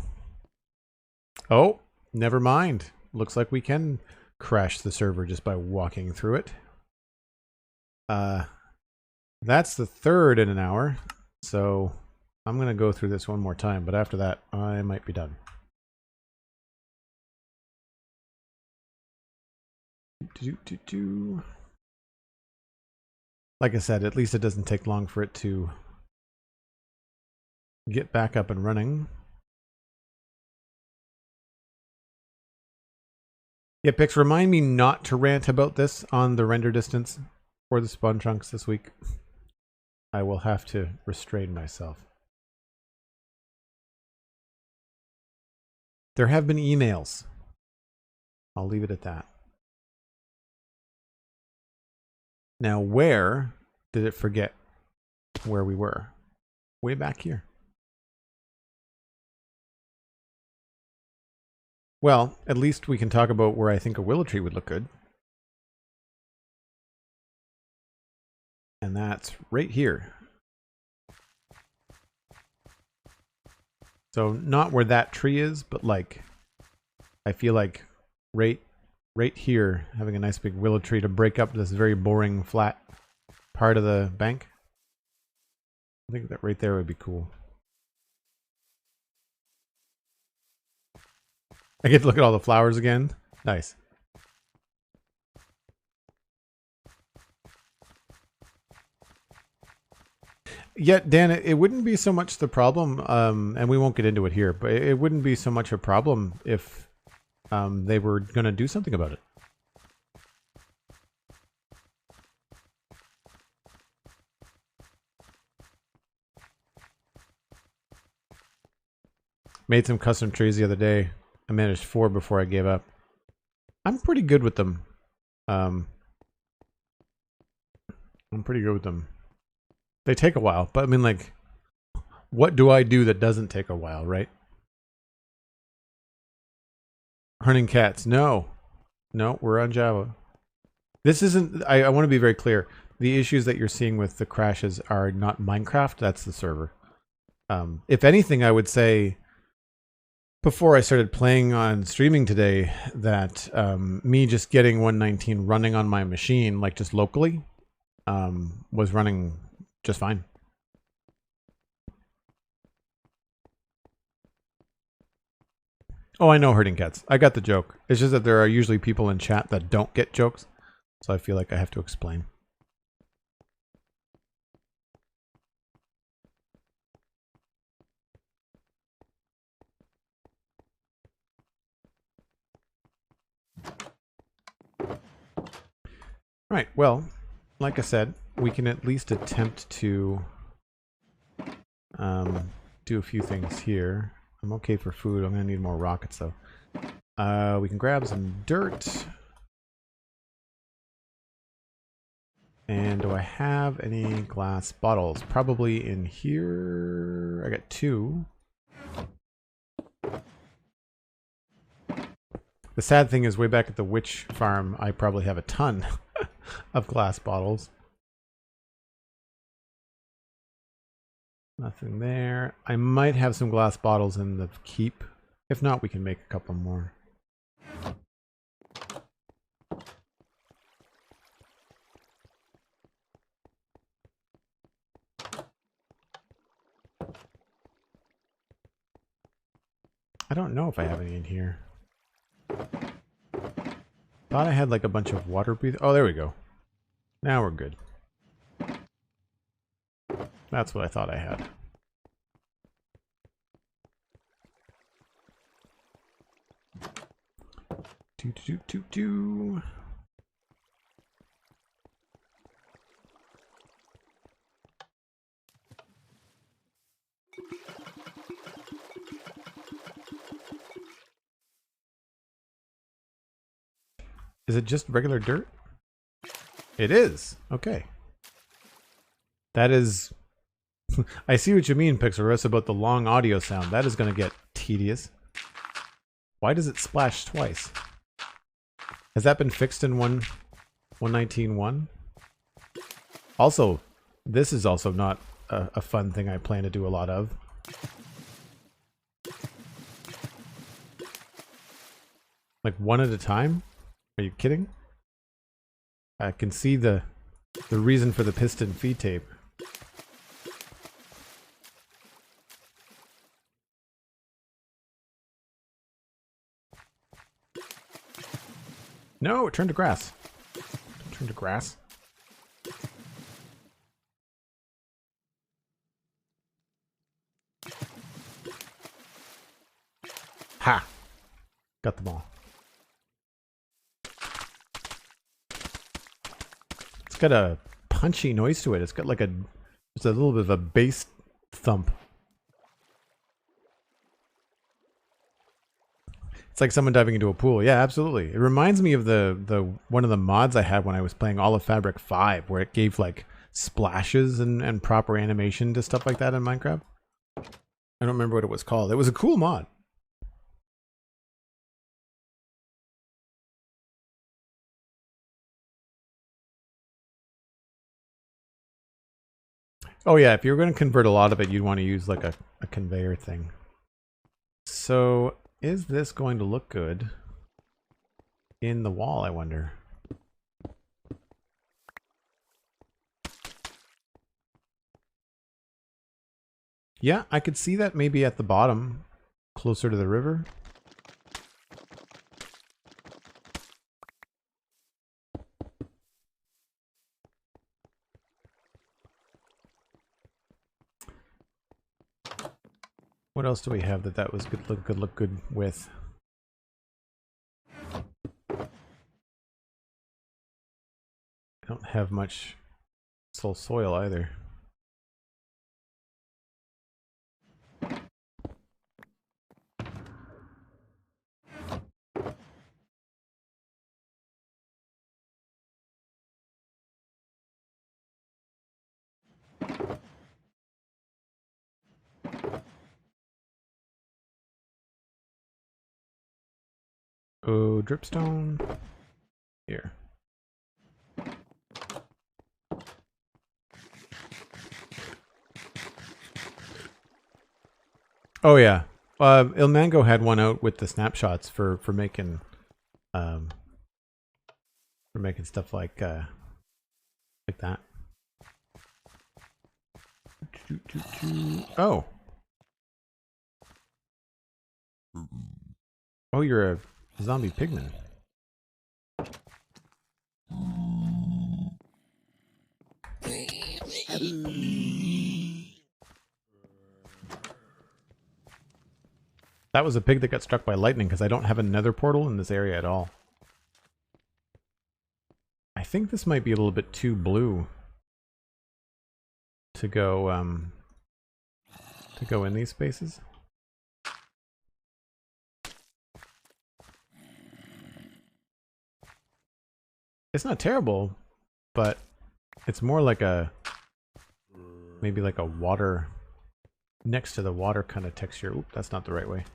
Oh, never mind. Looks like we can crash the server just by walking through it. That's the 3rd in an hour, so I'm going to go through this one more time, but after that, I might be done. Like I said, at least it doesn't take long for it to get back up and running. Yeah, Pix, remind me not to rant about this on the render distance for the spawn chunks this week. I will have to restrain myself. There have been emails. I'll leave it at that. Now, where did it forget where we were? Way back here. Well, at least we can talk about where I think a willow tree would look good. And that's right here. So not where that tree is, but like, I feel like right here, having a nice big willow tree to break up this very boring flat part of the bank. I think that right there would be cool. I get to look at all the flowers again. Nice. Yeah, Dan, it wouldn't be so much the problem, and we won't get into it here, but it wouldn't be so much a problem if they were going to do something about it. Made some custom trees the other day. I managed 4 before I gave up. I'm pretty good with them. I'm pretty good with them. They take a while, but I mean, like, what do I do that doesn't take a while, right? Hunting cats. No, we're on Java. This isn't, I want to be very clear. The issues that you're seeing with the crashes are not Minecraft. That's the server. If anything, I would say, before I started playing on streaming today, that me just getting 119 running on my machine, like just locally, was running just fine. Oh, I know herding cats. I got the joke. It's just that there are usually people in chat that don't get jokes, so I feel like I have to explain. Right, well, like I said, we can at least attempt to do a few things here. I'm okay for food. I'm going to need more rockets, though. We can grab some dirt. And do I have any glass bottles? Probably in here. I got 2. The sad thing is, way back at the witch farm, I probably have a ton of glass bottles. Nothing there. I might have some glass bottles in the keep. If not, we can make a couple more. I don't know if I have any in here. Thought I had like a bunch of water breathers. Oh, there we go. Now we're good. That's what I thought I had. Do. Is it just regular dirt? It is. Okay. That is... I see what you mean, Pixarus, about the long audio sound. That is going to get tedious. Why does it splash twice? Has that been fixed in 1.19.1? Also, this is also not a fun thing I plan to do a lot of. Like one at a time? Are you kidding? I can see the reason for the piston feed tape. No, it turned to grass. Don't turn to grass. Ha! Got them all. It's got a punchy noise to it. It's got like it's a little bit of a bass thump. It's like someone diving into a pool. Yeah, absolutely. It reminds me of the one of the mods I had when I was playing All of Fabric 5, where it gave like splashes and proper animation to stuff like that in Minecraft. I don't remember what it was called. It was a cool mod. Oh yeah, if you're going to convert a lot of it, you'd want to use like a conveyor thing. So is this going to look good in the wall, I wonder? Yeah, I could see that maybe at the bottom, closer to the river. What else do we have that was look good with? I don't have much soul soil either. Oh, dripstone. Here. Oh yeah. Ilmango had one out with the snapshots for making stuff like that. Oh. Oh, you're a zombie pigman. That was a pig that got struck by lightning because I don't have a nether portal in this area at all. I think this might be a little bit too blue to go in these spaces. It's not terrible, but it's more like maybe like a water, next to the water kind of texture. Oop, that's not the right way.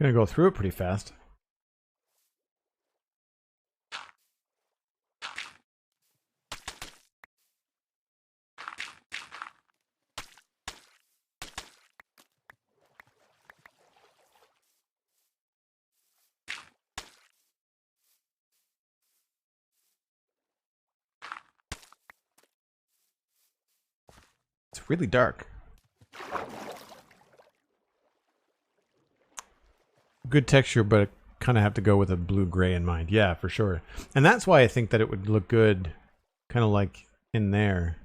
Gonna go through it pretty fast. It's really dark. Good texture, but kind of have to go with a blue-gray in mind. Yeah, for sure. And that's why I think that it would look good kind of like in there.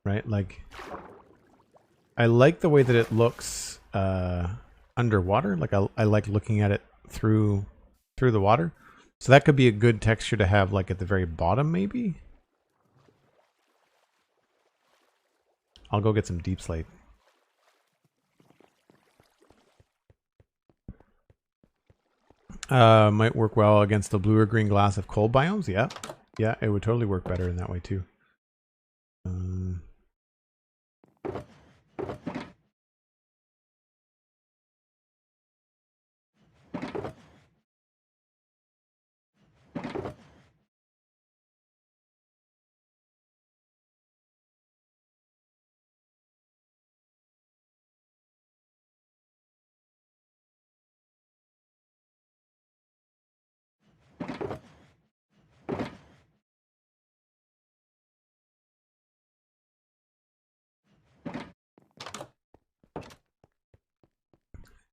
Right? Like, I like the way that it looks underwater. Like, I like looking at it through the water. So that could be a good texture to have like at the very bottom, maybe? I'll go get some deep slate. Might work well against the blue or green glass of cold biomes. Yeah, yeah, it would totally work better in that way too.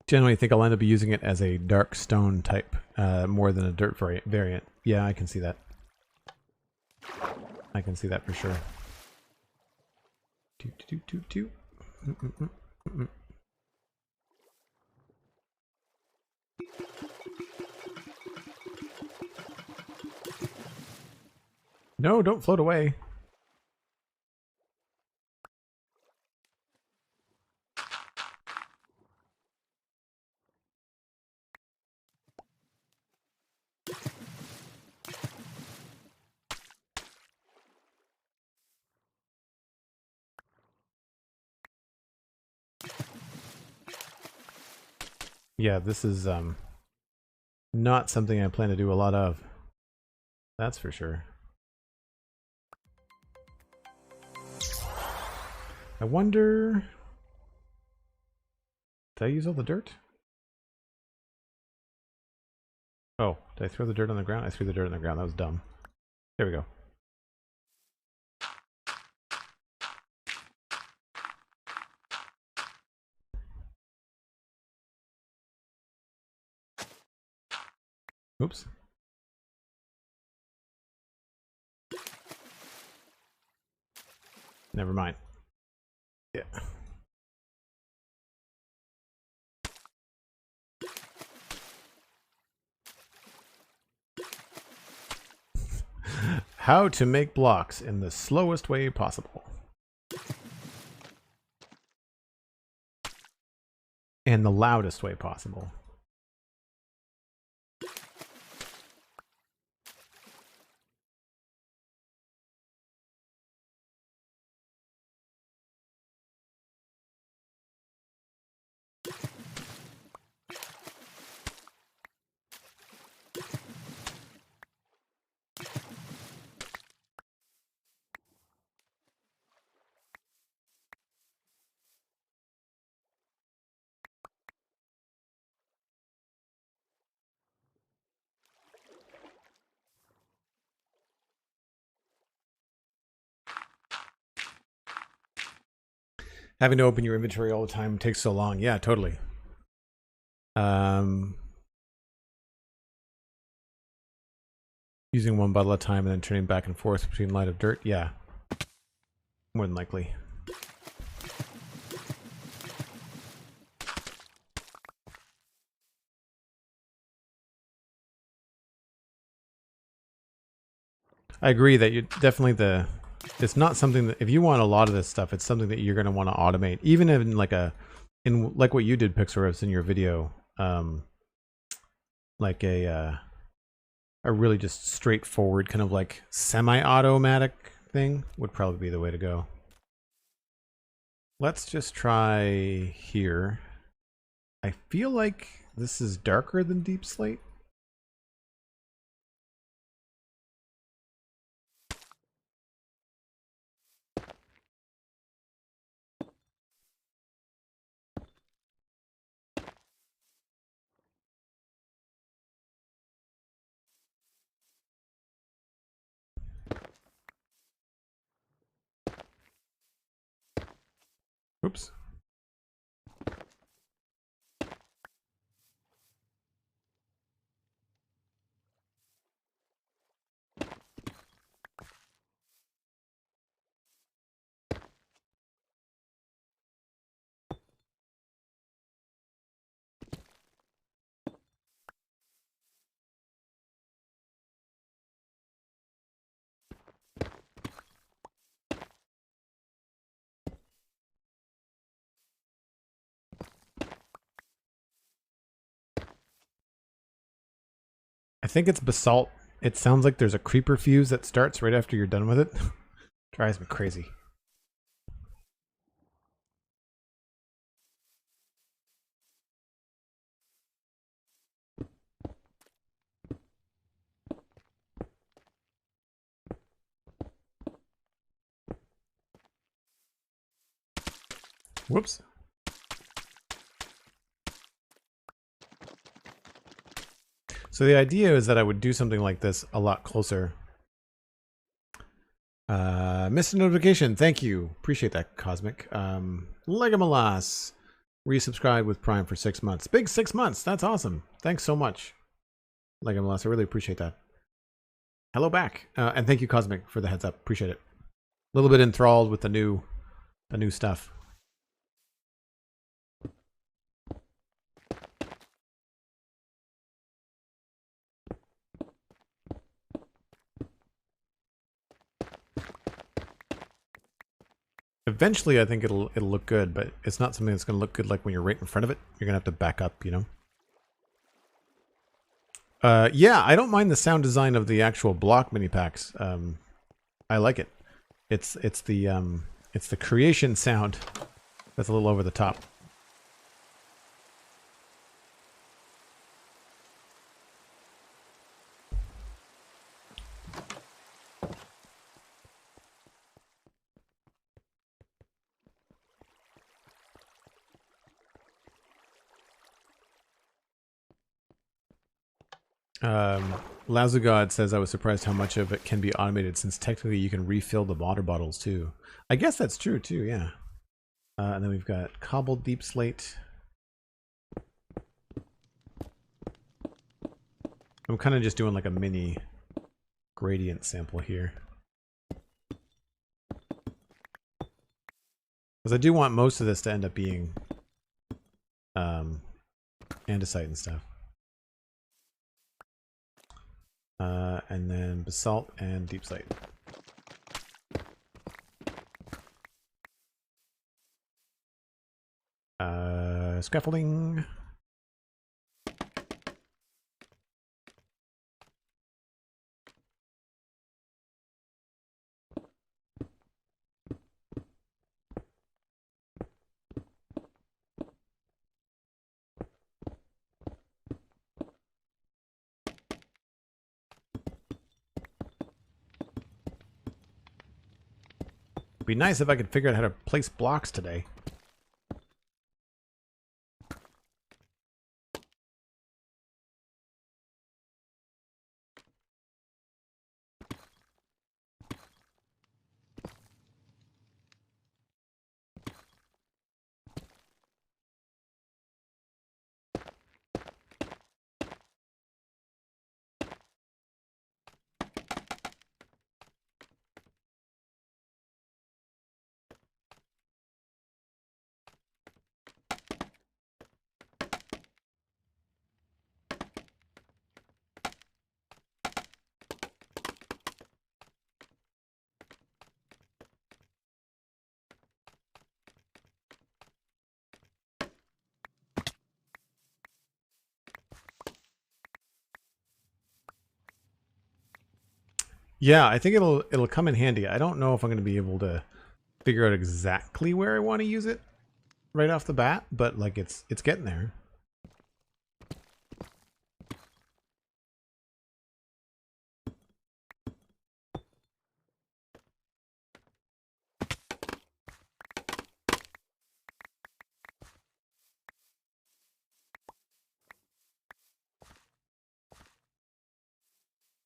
Generally, I think I'll end up using it as a dark stone type more than a dirt variant. Yeah, I can see that. I can see that for sure. No, don't float away. Yeah, this is not something I plan to do a lot of. That's for sure. I wonder... Did I use all the dirt? Oh, did I throw the dirt on the ground? I threw the dirt on the ground. That was dumb. There we go. Oops. Never mind. Yeah. How to make blocks in the slowest way possible. And the loudest way possible. Having to open your inventory all the time takes so long. Yeah, totally. Using one bottle at a time and then turning back and forth between light of dirt. Yeah, more than likely. I agree that you definitely it's not something that if you want a lot of this stuff, it's something that you're going to want to automate, even in like what you did, Pixarus, in your video, like a really just straightforward kind of like semi-automatic thing would probably be the way to go. Let's just try here. I feel like this is darker than Deep Slate. Oops. I think it's basalt. It sounds like there's a creeper fuse that starts right after you're done with it. Drives me crazy. Whoops. So the idea is that I would do something like this a lot closer. Missed a notification. Thank you. Appreciate that, Cosmic. Legomalas resubscribed with Prime for 6 months. Big 6 months. That's awesome. Thanks so much, Legomalas. I really appreciate that. Hello back. And thank you, Cosmic, for the heads up. Appreciate it. A little bit enthralled with the new stuff. Eventually, I think it'll look good, but it's not something that's going to look good like when you're right in front of it. You're going to have to back up, you know? Yeah, I don't mind the sound design of the actual block mini packs. I like it. It's the creation sound that's a little over the top. Lazugod says, I was surprised how much of it can be automated since technically you can refill the water bottles too. I guess that's true too, yeah. And then we've got cobbled deep slate. I'm kind of just doing like a mini gradient sample here. Because I do want most of this to end up being andesite and stuff. And then basalt and deep slate. Scaffolding. Be nice if I could figure out how to place blocks today. Yeah, I think it'll come in handy. I don't know if I'm going to be able to figure out exactly where I want to use it right off the bat, but like it's getting there.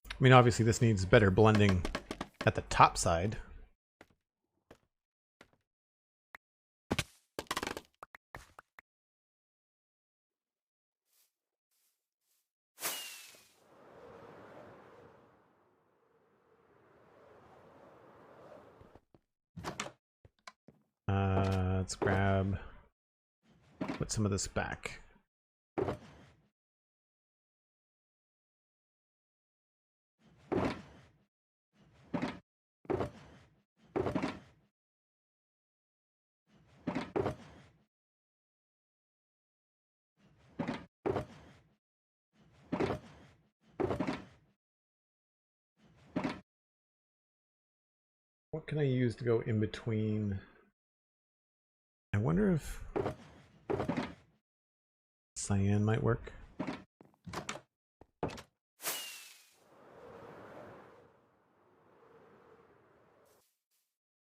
I mean, obviously this needs better blending at the top side. Let's put some of this back. What can I use to go in between? I wonder if cyan might work.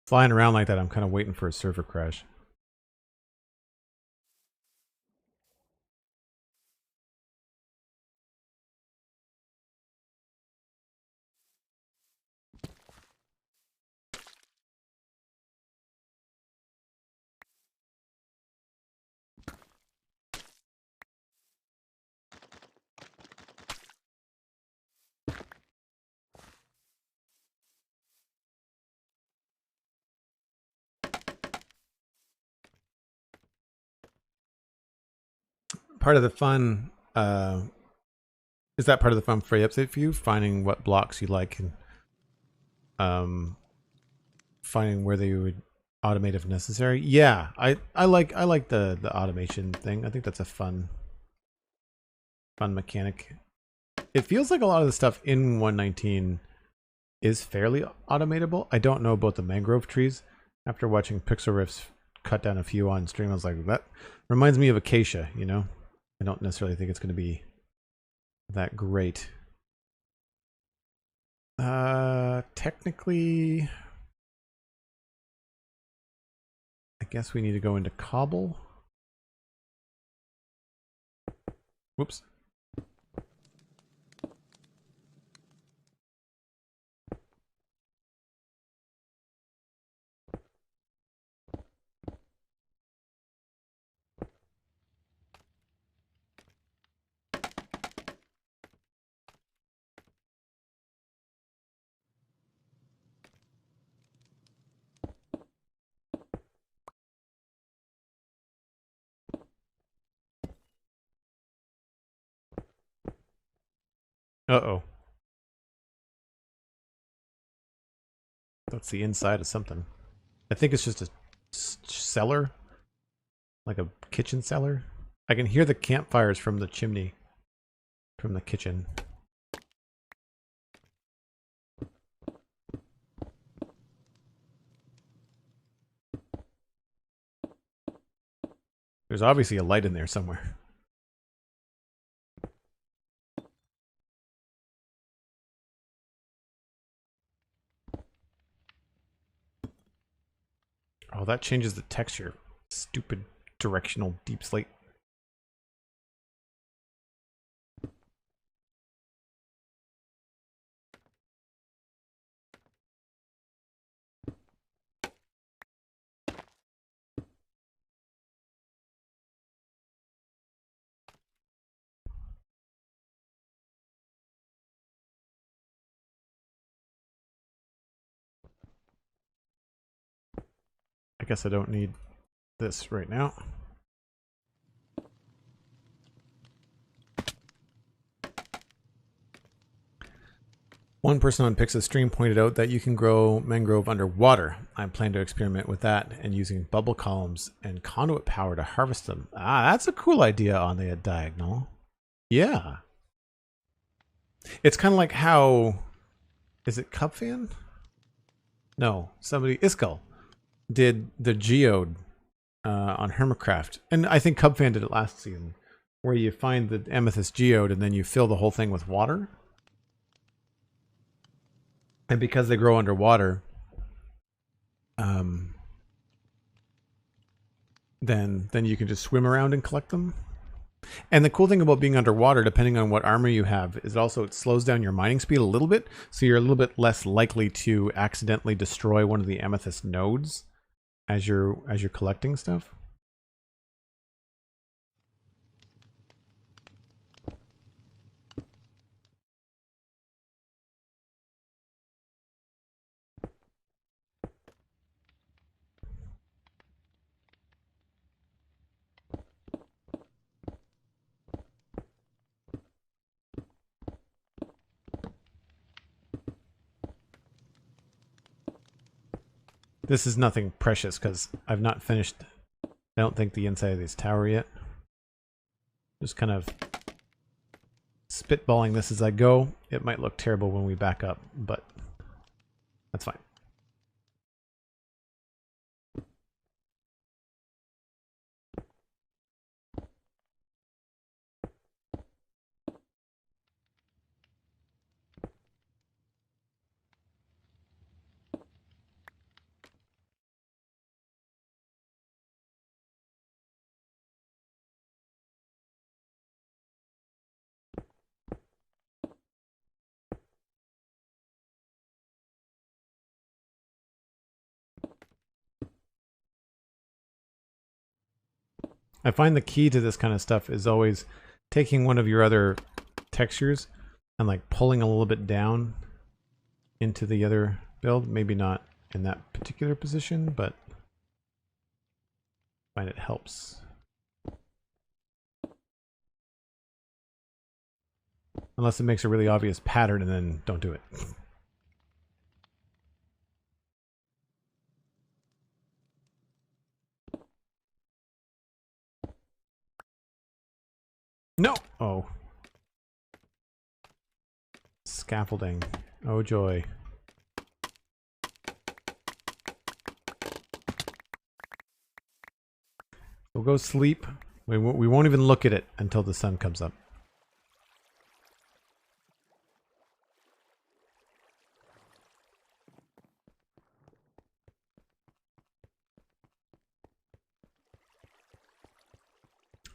Flying around like that, I'm kind of waiting for a server crash. Part of the fun, is that part of the fun for the update for you? Finding what blocks you like and finding where they would automate if necessary. Yeah, I like the automation thing. I think that's a fun mechanic. It feels like a lot of the stuff in 119 is fairly automatable. I don't know about the mangrove trees. After watching Pixel Riffs cut down a few on stream, I was like, that reminds me of acacia, you know? I don't necessarily think it's going to be that great. Technically, I guess we need to go into cobble. Whoops. Uh-oh. That's the inside of something. I think it's just a cellar. Like a kitchen cellar. I can hear the campfires from the chimney. From the kitchen. There's obviously a light in there somewhere. Oh, that changes the texture. Stupid directional deep slate. I guess I don't need this right now. One person on Pix's stream pointed out that you can grow mangrove underwater. I plan to experiment with that and using bubble columns and conduit power to harvest them. Ah, that's a cool idea on the diagonal. Yeah. It's kind of like how Is it Cupfan? No, somebody, Iskall, did the geode on Hermitcraft. And I think Cubfan did it last season, where you find the amethyst geode and then you fill the whole thing with water. And because they grow underwater, then you can just swim around and collect them. And the cool thing about being underwater, depending on what armor you have, is also it slows down your mining speed a little bit, so you're a little bit less likely to accidentally destroy one of the amethyst nodes as you're collecting stuff. This is nothing precious because I've not finished, I don't think, the inside of this tower yet. Just kind of spitballing this as I go. It might look terrible when we back up, but that's fine. I find the key to this kind of stuff is always taking one of your other textures and like pulling a little bit down into the other build. Maybe not in that particular position, but I find it helps. Unless it makes a really obvious pattern, and then don't do it. No! Oh. Scaffolding. Oh joy. We'll go sleep. We won't even look at it until the sun comes up.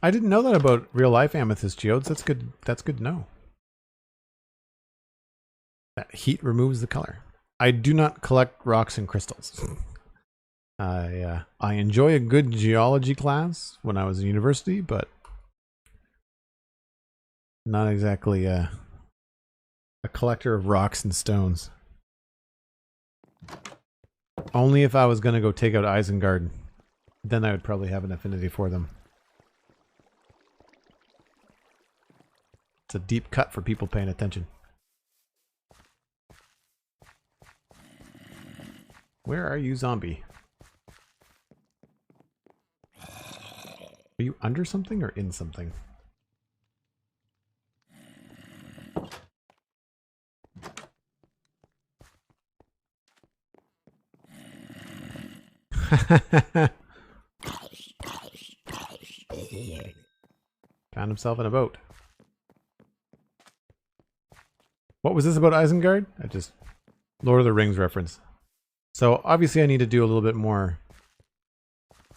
I didn't know that about real life amethyst geodes. That's good. That's good to know. That heat removes the color. I do not collect rocks and crystals. I enjoy a good geology class when I was in university, but not exactly a collector of rocks and stones. Only if I was going to go take out Isengard, then I would probably have an affinity for them. It's a deep cut for people paying attention. Where are you, zombie? Are you under something or in something? Found himself in a boat. What was this about Isengard? I just... Lord of the Rings reference. So obviously I need to do a little bit more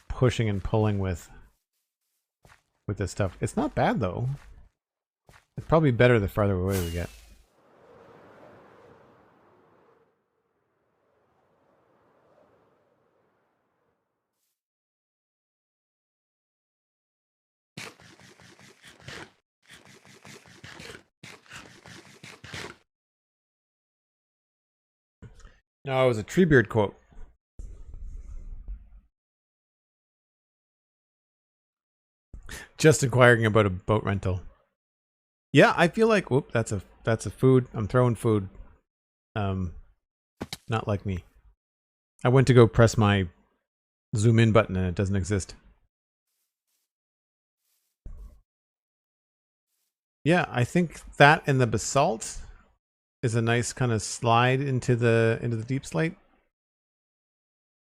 pushing and pulling with this stuff. It's not bad though. It's probably better the farther away we get. No, it was a Treebeard quote. Just inquiring about a boat rental. Yeah, I feel like whoop, that's a food. I'm throwing food. Not like me. I went to go press my zoom in button and it doesn't exist. Yeah, I think that and the basalt is a nice kind of slide into the deep slate.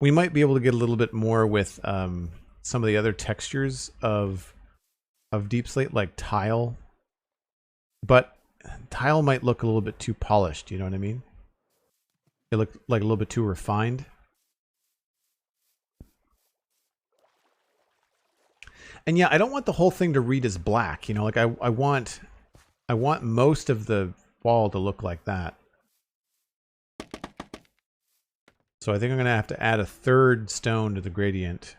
We might be able to get a little bit more with some of the other textures of deep slate, like tile. But tile might look a little bit too polished, you know what I mean? It looked like a little bit too refined. And yeah, I don't want the whole thing to read as black, you know, like I want most of the wall to look like that. So I think I'm going to have to add a third stone to the gradient.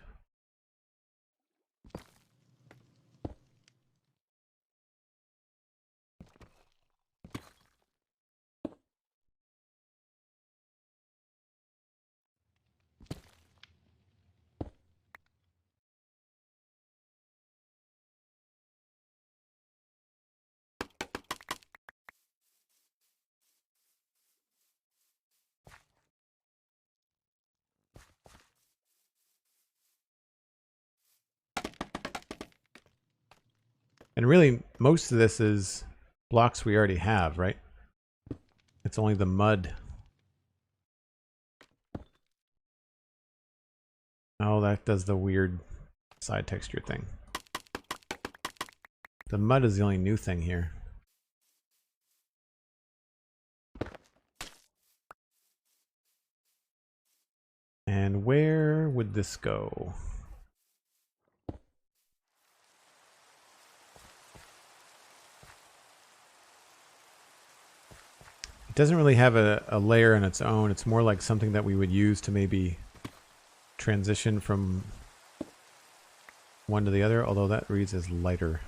And really, most of this is blocks we already have, right? It's only the mud. Oh, that does the weird side texture thing. The mud is the only new thing here. And where would this go? It doesn't really have a layer on its own. It's more like something that we would use to maybe transition from one to the other, although that reads as lighter.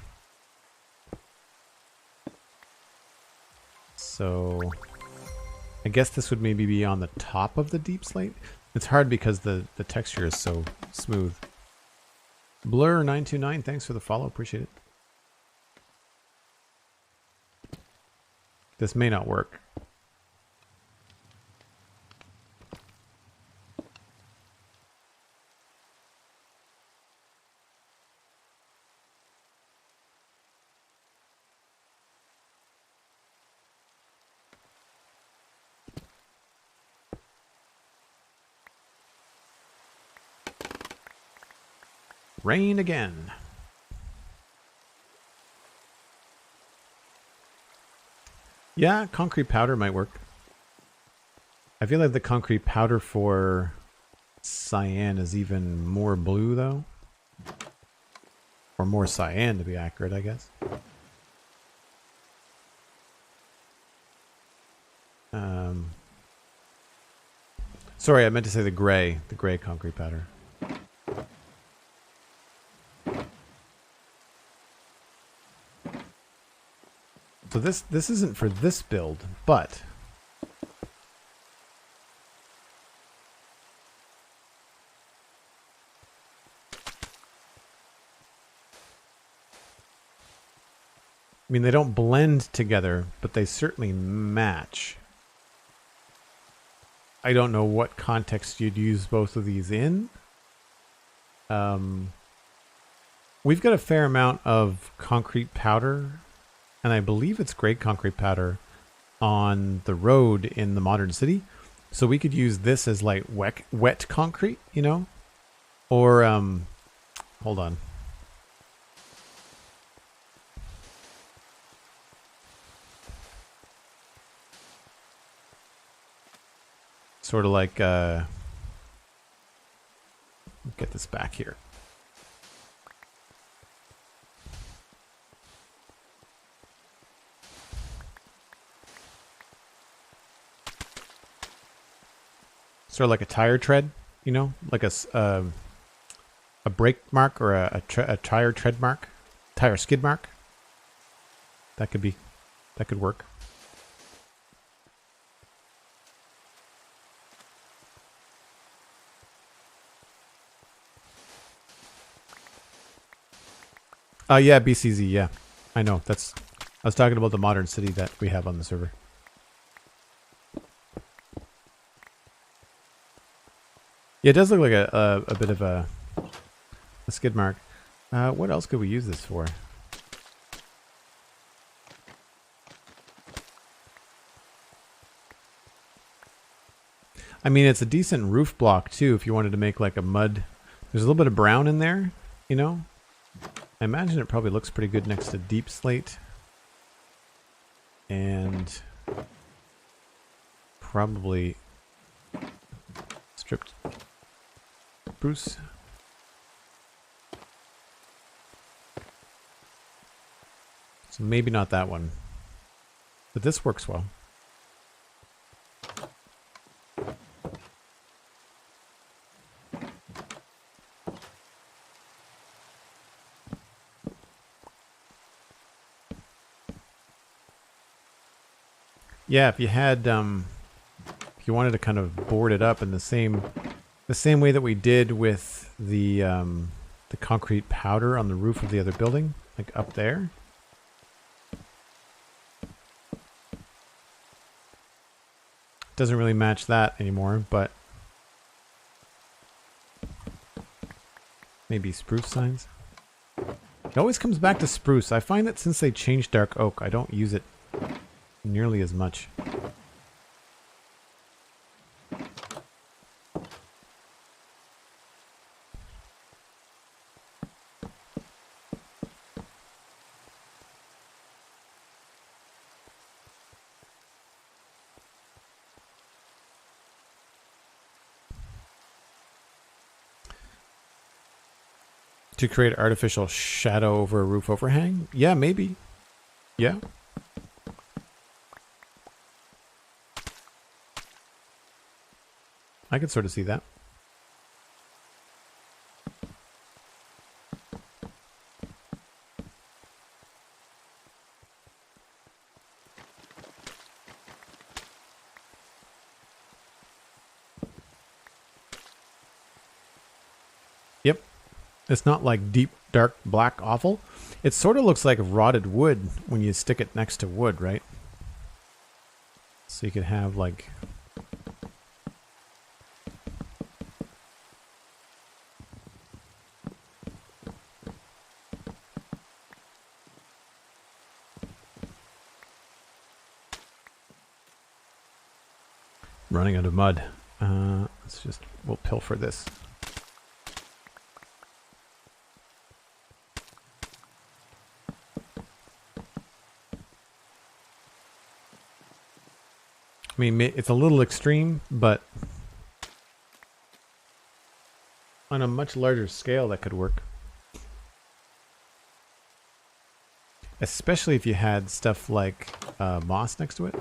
So I guess this would maybe be on the top of the deep slate. It's hard because the texture is so smooth. Blur929, thanks for the follow, appreciate it. This may not work. Rain again. Yeah, concrete powder might work. I feel like the concrete powder for cyan is even more blue, though. Or more cyan, to be accurate, I guess. Sorry, I meant to say the gray concrete powder. So this isn't for this build, but I mean, they don't blend together, but they certainly match. I don't know what context you'd use both of these in. We've got a fair amount of concrete powder, and I believe it's gray concrete powder on the road in the modern city. So we could use this as like wet concrete, you know? Or, hold on. Sort of like, get this back here. Sort of like a tire tread, you know, like a brake mark or a tire tread mark, tire skid mark. That could work. Yeah, BCZ, yeah. I know, I was talking about the modern city that we have on the server. Yeah, it does look like a bit of a skid mark. What else could we use this for? I mean, it's a decent roof block too if you wanted to make like a mud. There's a little bit of brown in there, you know? I imagine it probably looks pretty good next to deep slate. And probably stripped spruce. So maybe not that one. But this works well. Yeah, if you had, if you wanted to kind of board it up in the same way that we did with the concrete powder on the roof of the other building, like up there. Doesn't really match that anymore, but maybe spruce signs. It always comes back to spruce. I find that since they changed dark oak, I don't use it nearly as much. To create artificial shadow over a roof overhang? Yeah, maybe. Yeah. I could sort of see that. Yep. It's not like deep, dark, black awful. It sort of looks like rotted wood when you stick it next to wood, right? So you could have like... running out of mud. We'll pilfer this. I mean, it's a little extreme, but on a much larger scale, that could work. Especially if you had stuff like moss next to it.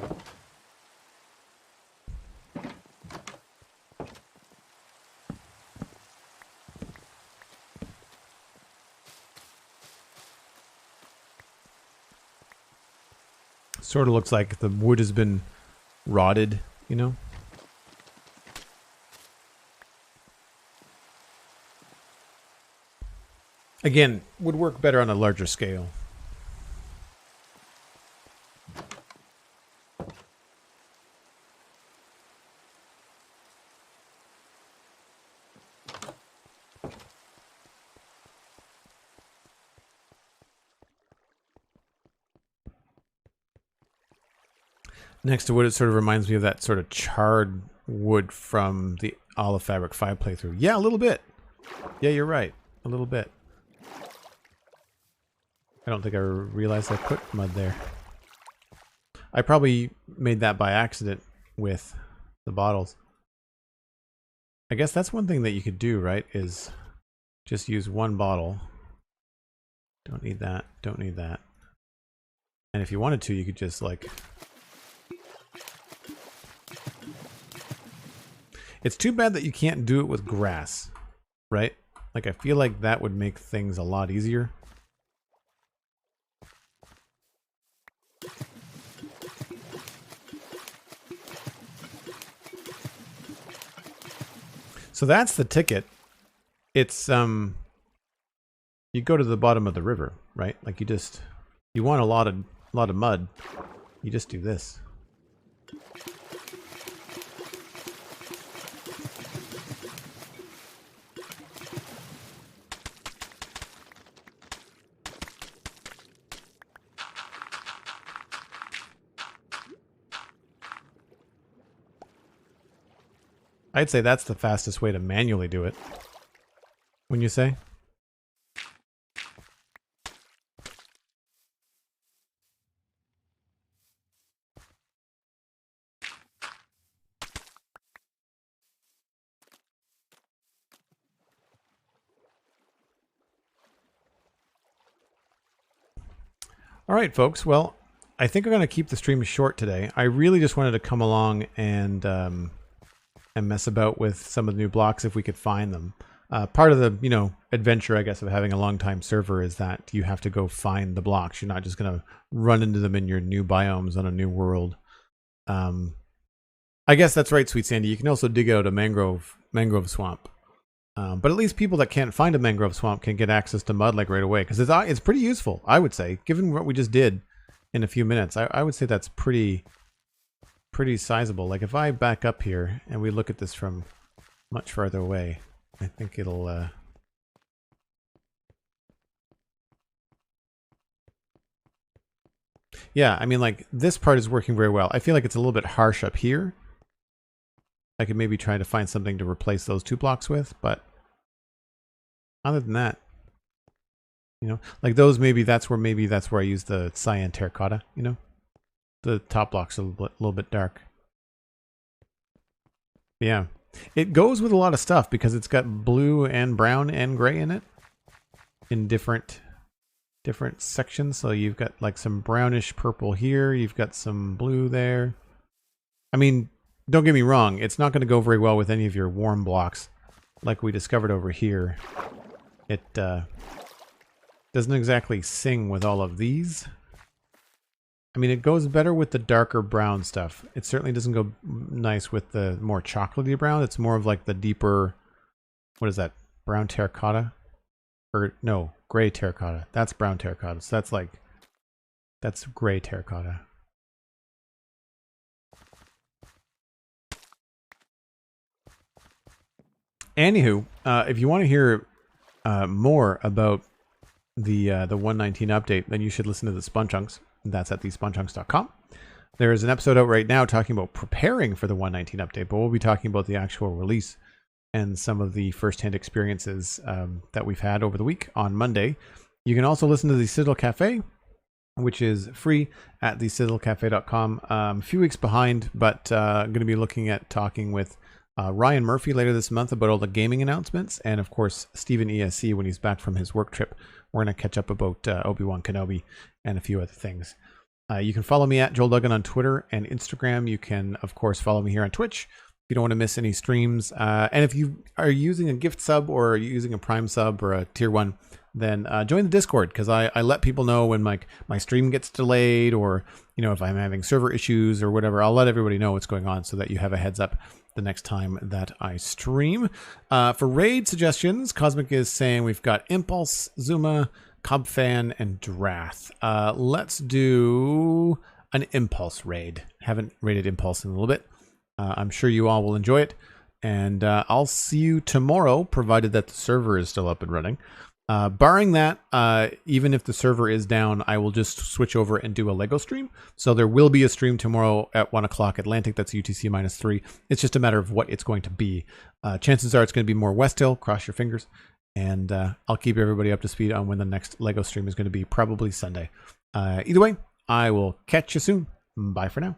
Sort of looks like the wood has been rotted, you know? Again, would work better on a larger scale. Next to wood, it sort of reminds me of that sort of charred wood from the Olive Fabric 5 playthrough. Yeah, a little bit. Yeah, you're right. A little bit. I don't think I realized I put mud there. I probably made that by accident with the bottles. I guess that's one thing that you could do, right? Is just use one bottle. Don't need that. Don't need that. And if you wanted to, you could just like... It's too bad that you can't do it with grass, right? Like, I feel like that would make things a lot easier. So that's the ticket. It's, you go to the bottom of the river, right? Like, you want a lot of mud. You just do this. I'd say that's the fastest way to manually do it. Wouldn't you say? All right, folks. Well, I think I'm going to keep the stream short today. I really just wanted to come along and mess about with some of the new blocks if we could find them. Part of the adventure, I guess, of having a long-time server is that you have to go find the blocks. You're not just going to run into them in your new biomes on a new world. I guess that's right, Sweet Sandy. You can also dig out a mangrove swamp. But at least people that can't find a mangrove swamp can get access to mud like right away, because it's pretty useful, I would say, given what we just did in a few minutes. I would say that's pretty sizable. Like if I back up here and we look at this from much farther away, I think it'll yeah, I mean, like this part is working very well. I feel like it's a little bit harsh up here. I could maybe try to find something to replace those 2 blocks with, but other than that, like those, maybe that's where I use the cyan terracotta, The top block's a little bit dark. Yeah. It goes with a lot of stuff because it's got blue and brown and gray in it in different sections. So you've got like some brownish purple here. You've got some blue there. I mean, don't get me wrong. It's not going to go very well with any of your warm blocks like we discovered over here. It doesn't exactly sing with all of these. I mean, it goes better with the darker brown stuff. It certainly doesn't go nice with the more chocolatey brown. It's more of like the deeper, what is that? Brown terracotta? Or no, gray terracotta. That's brown terracotta. So that's gray terracotta. Anywho, if you want to hear more about the 119 update, then you should listen to the Spun Chunks. That's at thespunchunks.com. There is an episode out right now talking about preparing for the 119 update, but we'll be talking about the actual release and some of the first-hand experiences that we've had over the week on Monday. You can also listen to the Citadel Cafe, which is free at thecitadelcafe.com. A few weeks behind, but I'm going to be looking at talking with Ryan Murphy later this month about all the gaming announcements, and of course Steven ESC when he's back from his work trip. We're going to catch up about Obi-Wan Kenobi and a few other things. You can follow me at Joel Duggan on Twitter and Instagram. You can, of course, follow me here on Twitch if you don't want to miss any streams. And if you are using a gift sub or using a Prime sub or a Tier 1, then join the Discord, because I let people know when my stream gets delayed, or if I'm having server issues or whatever. I'll let everybody know what's going on so that you have a heads up the next time that I stream. For raid suggestions, Cosmic is saying we've got Impulse, Zuma, Cobfan, and Drath. Let's do an Impulse raid. Haven't raided Impulse in a little bit. I'm sure you all will enjoy it. And I'll see you tomorrow, provided that the server is still up and running. Barring that, even if the server is down, I will just switch over and do a Lego stream. So there will be a stream tomorrow at 1 o'clock Atlantic. That's UTC -3. It's just a matter of what it's going to be. Chances are it's going to be more West Hill. Cross your fingers. And I'll keep everybody up to speed on when the next Lego stream is going to be, probably Sunday. Either way, I will catch you soon. Bye for now.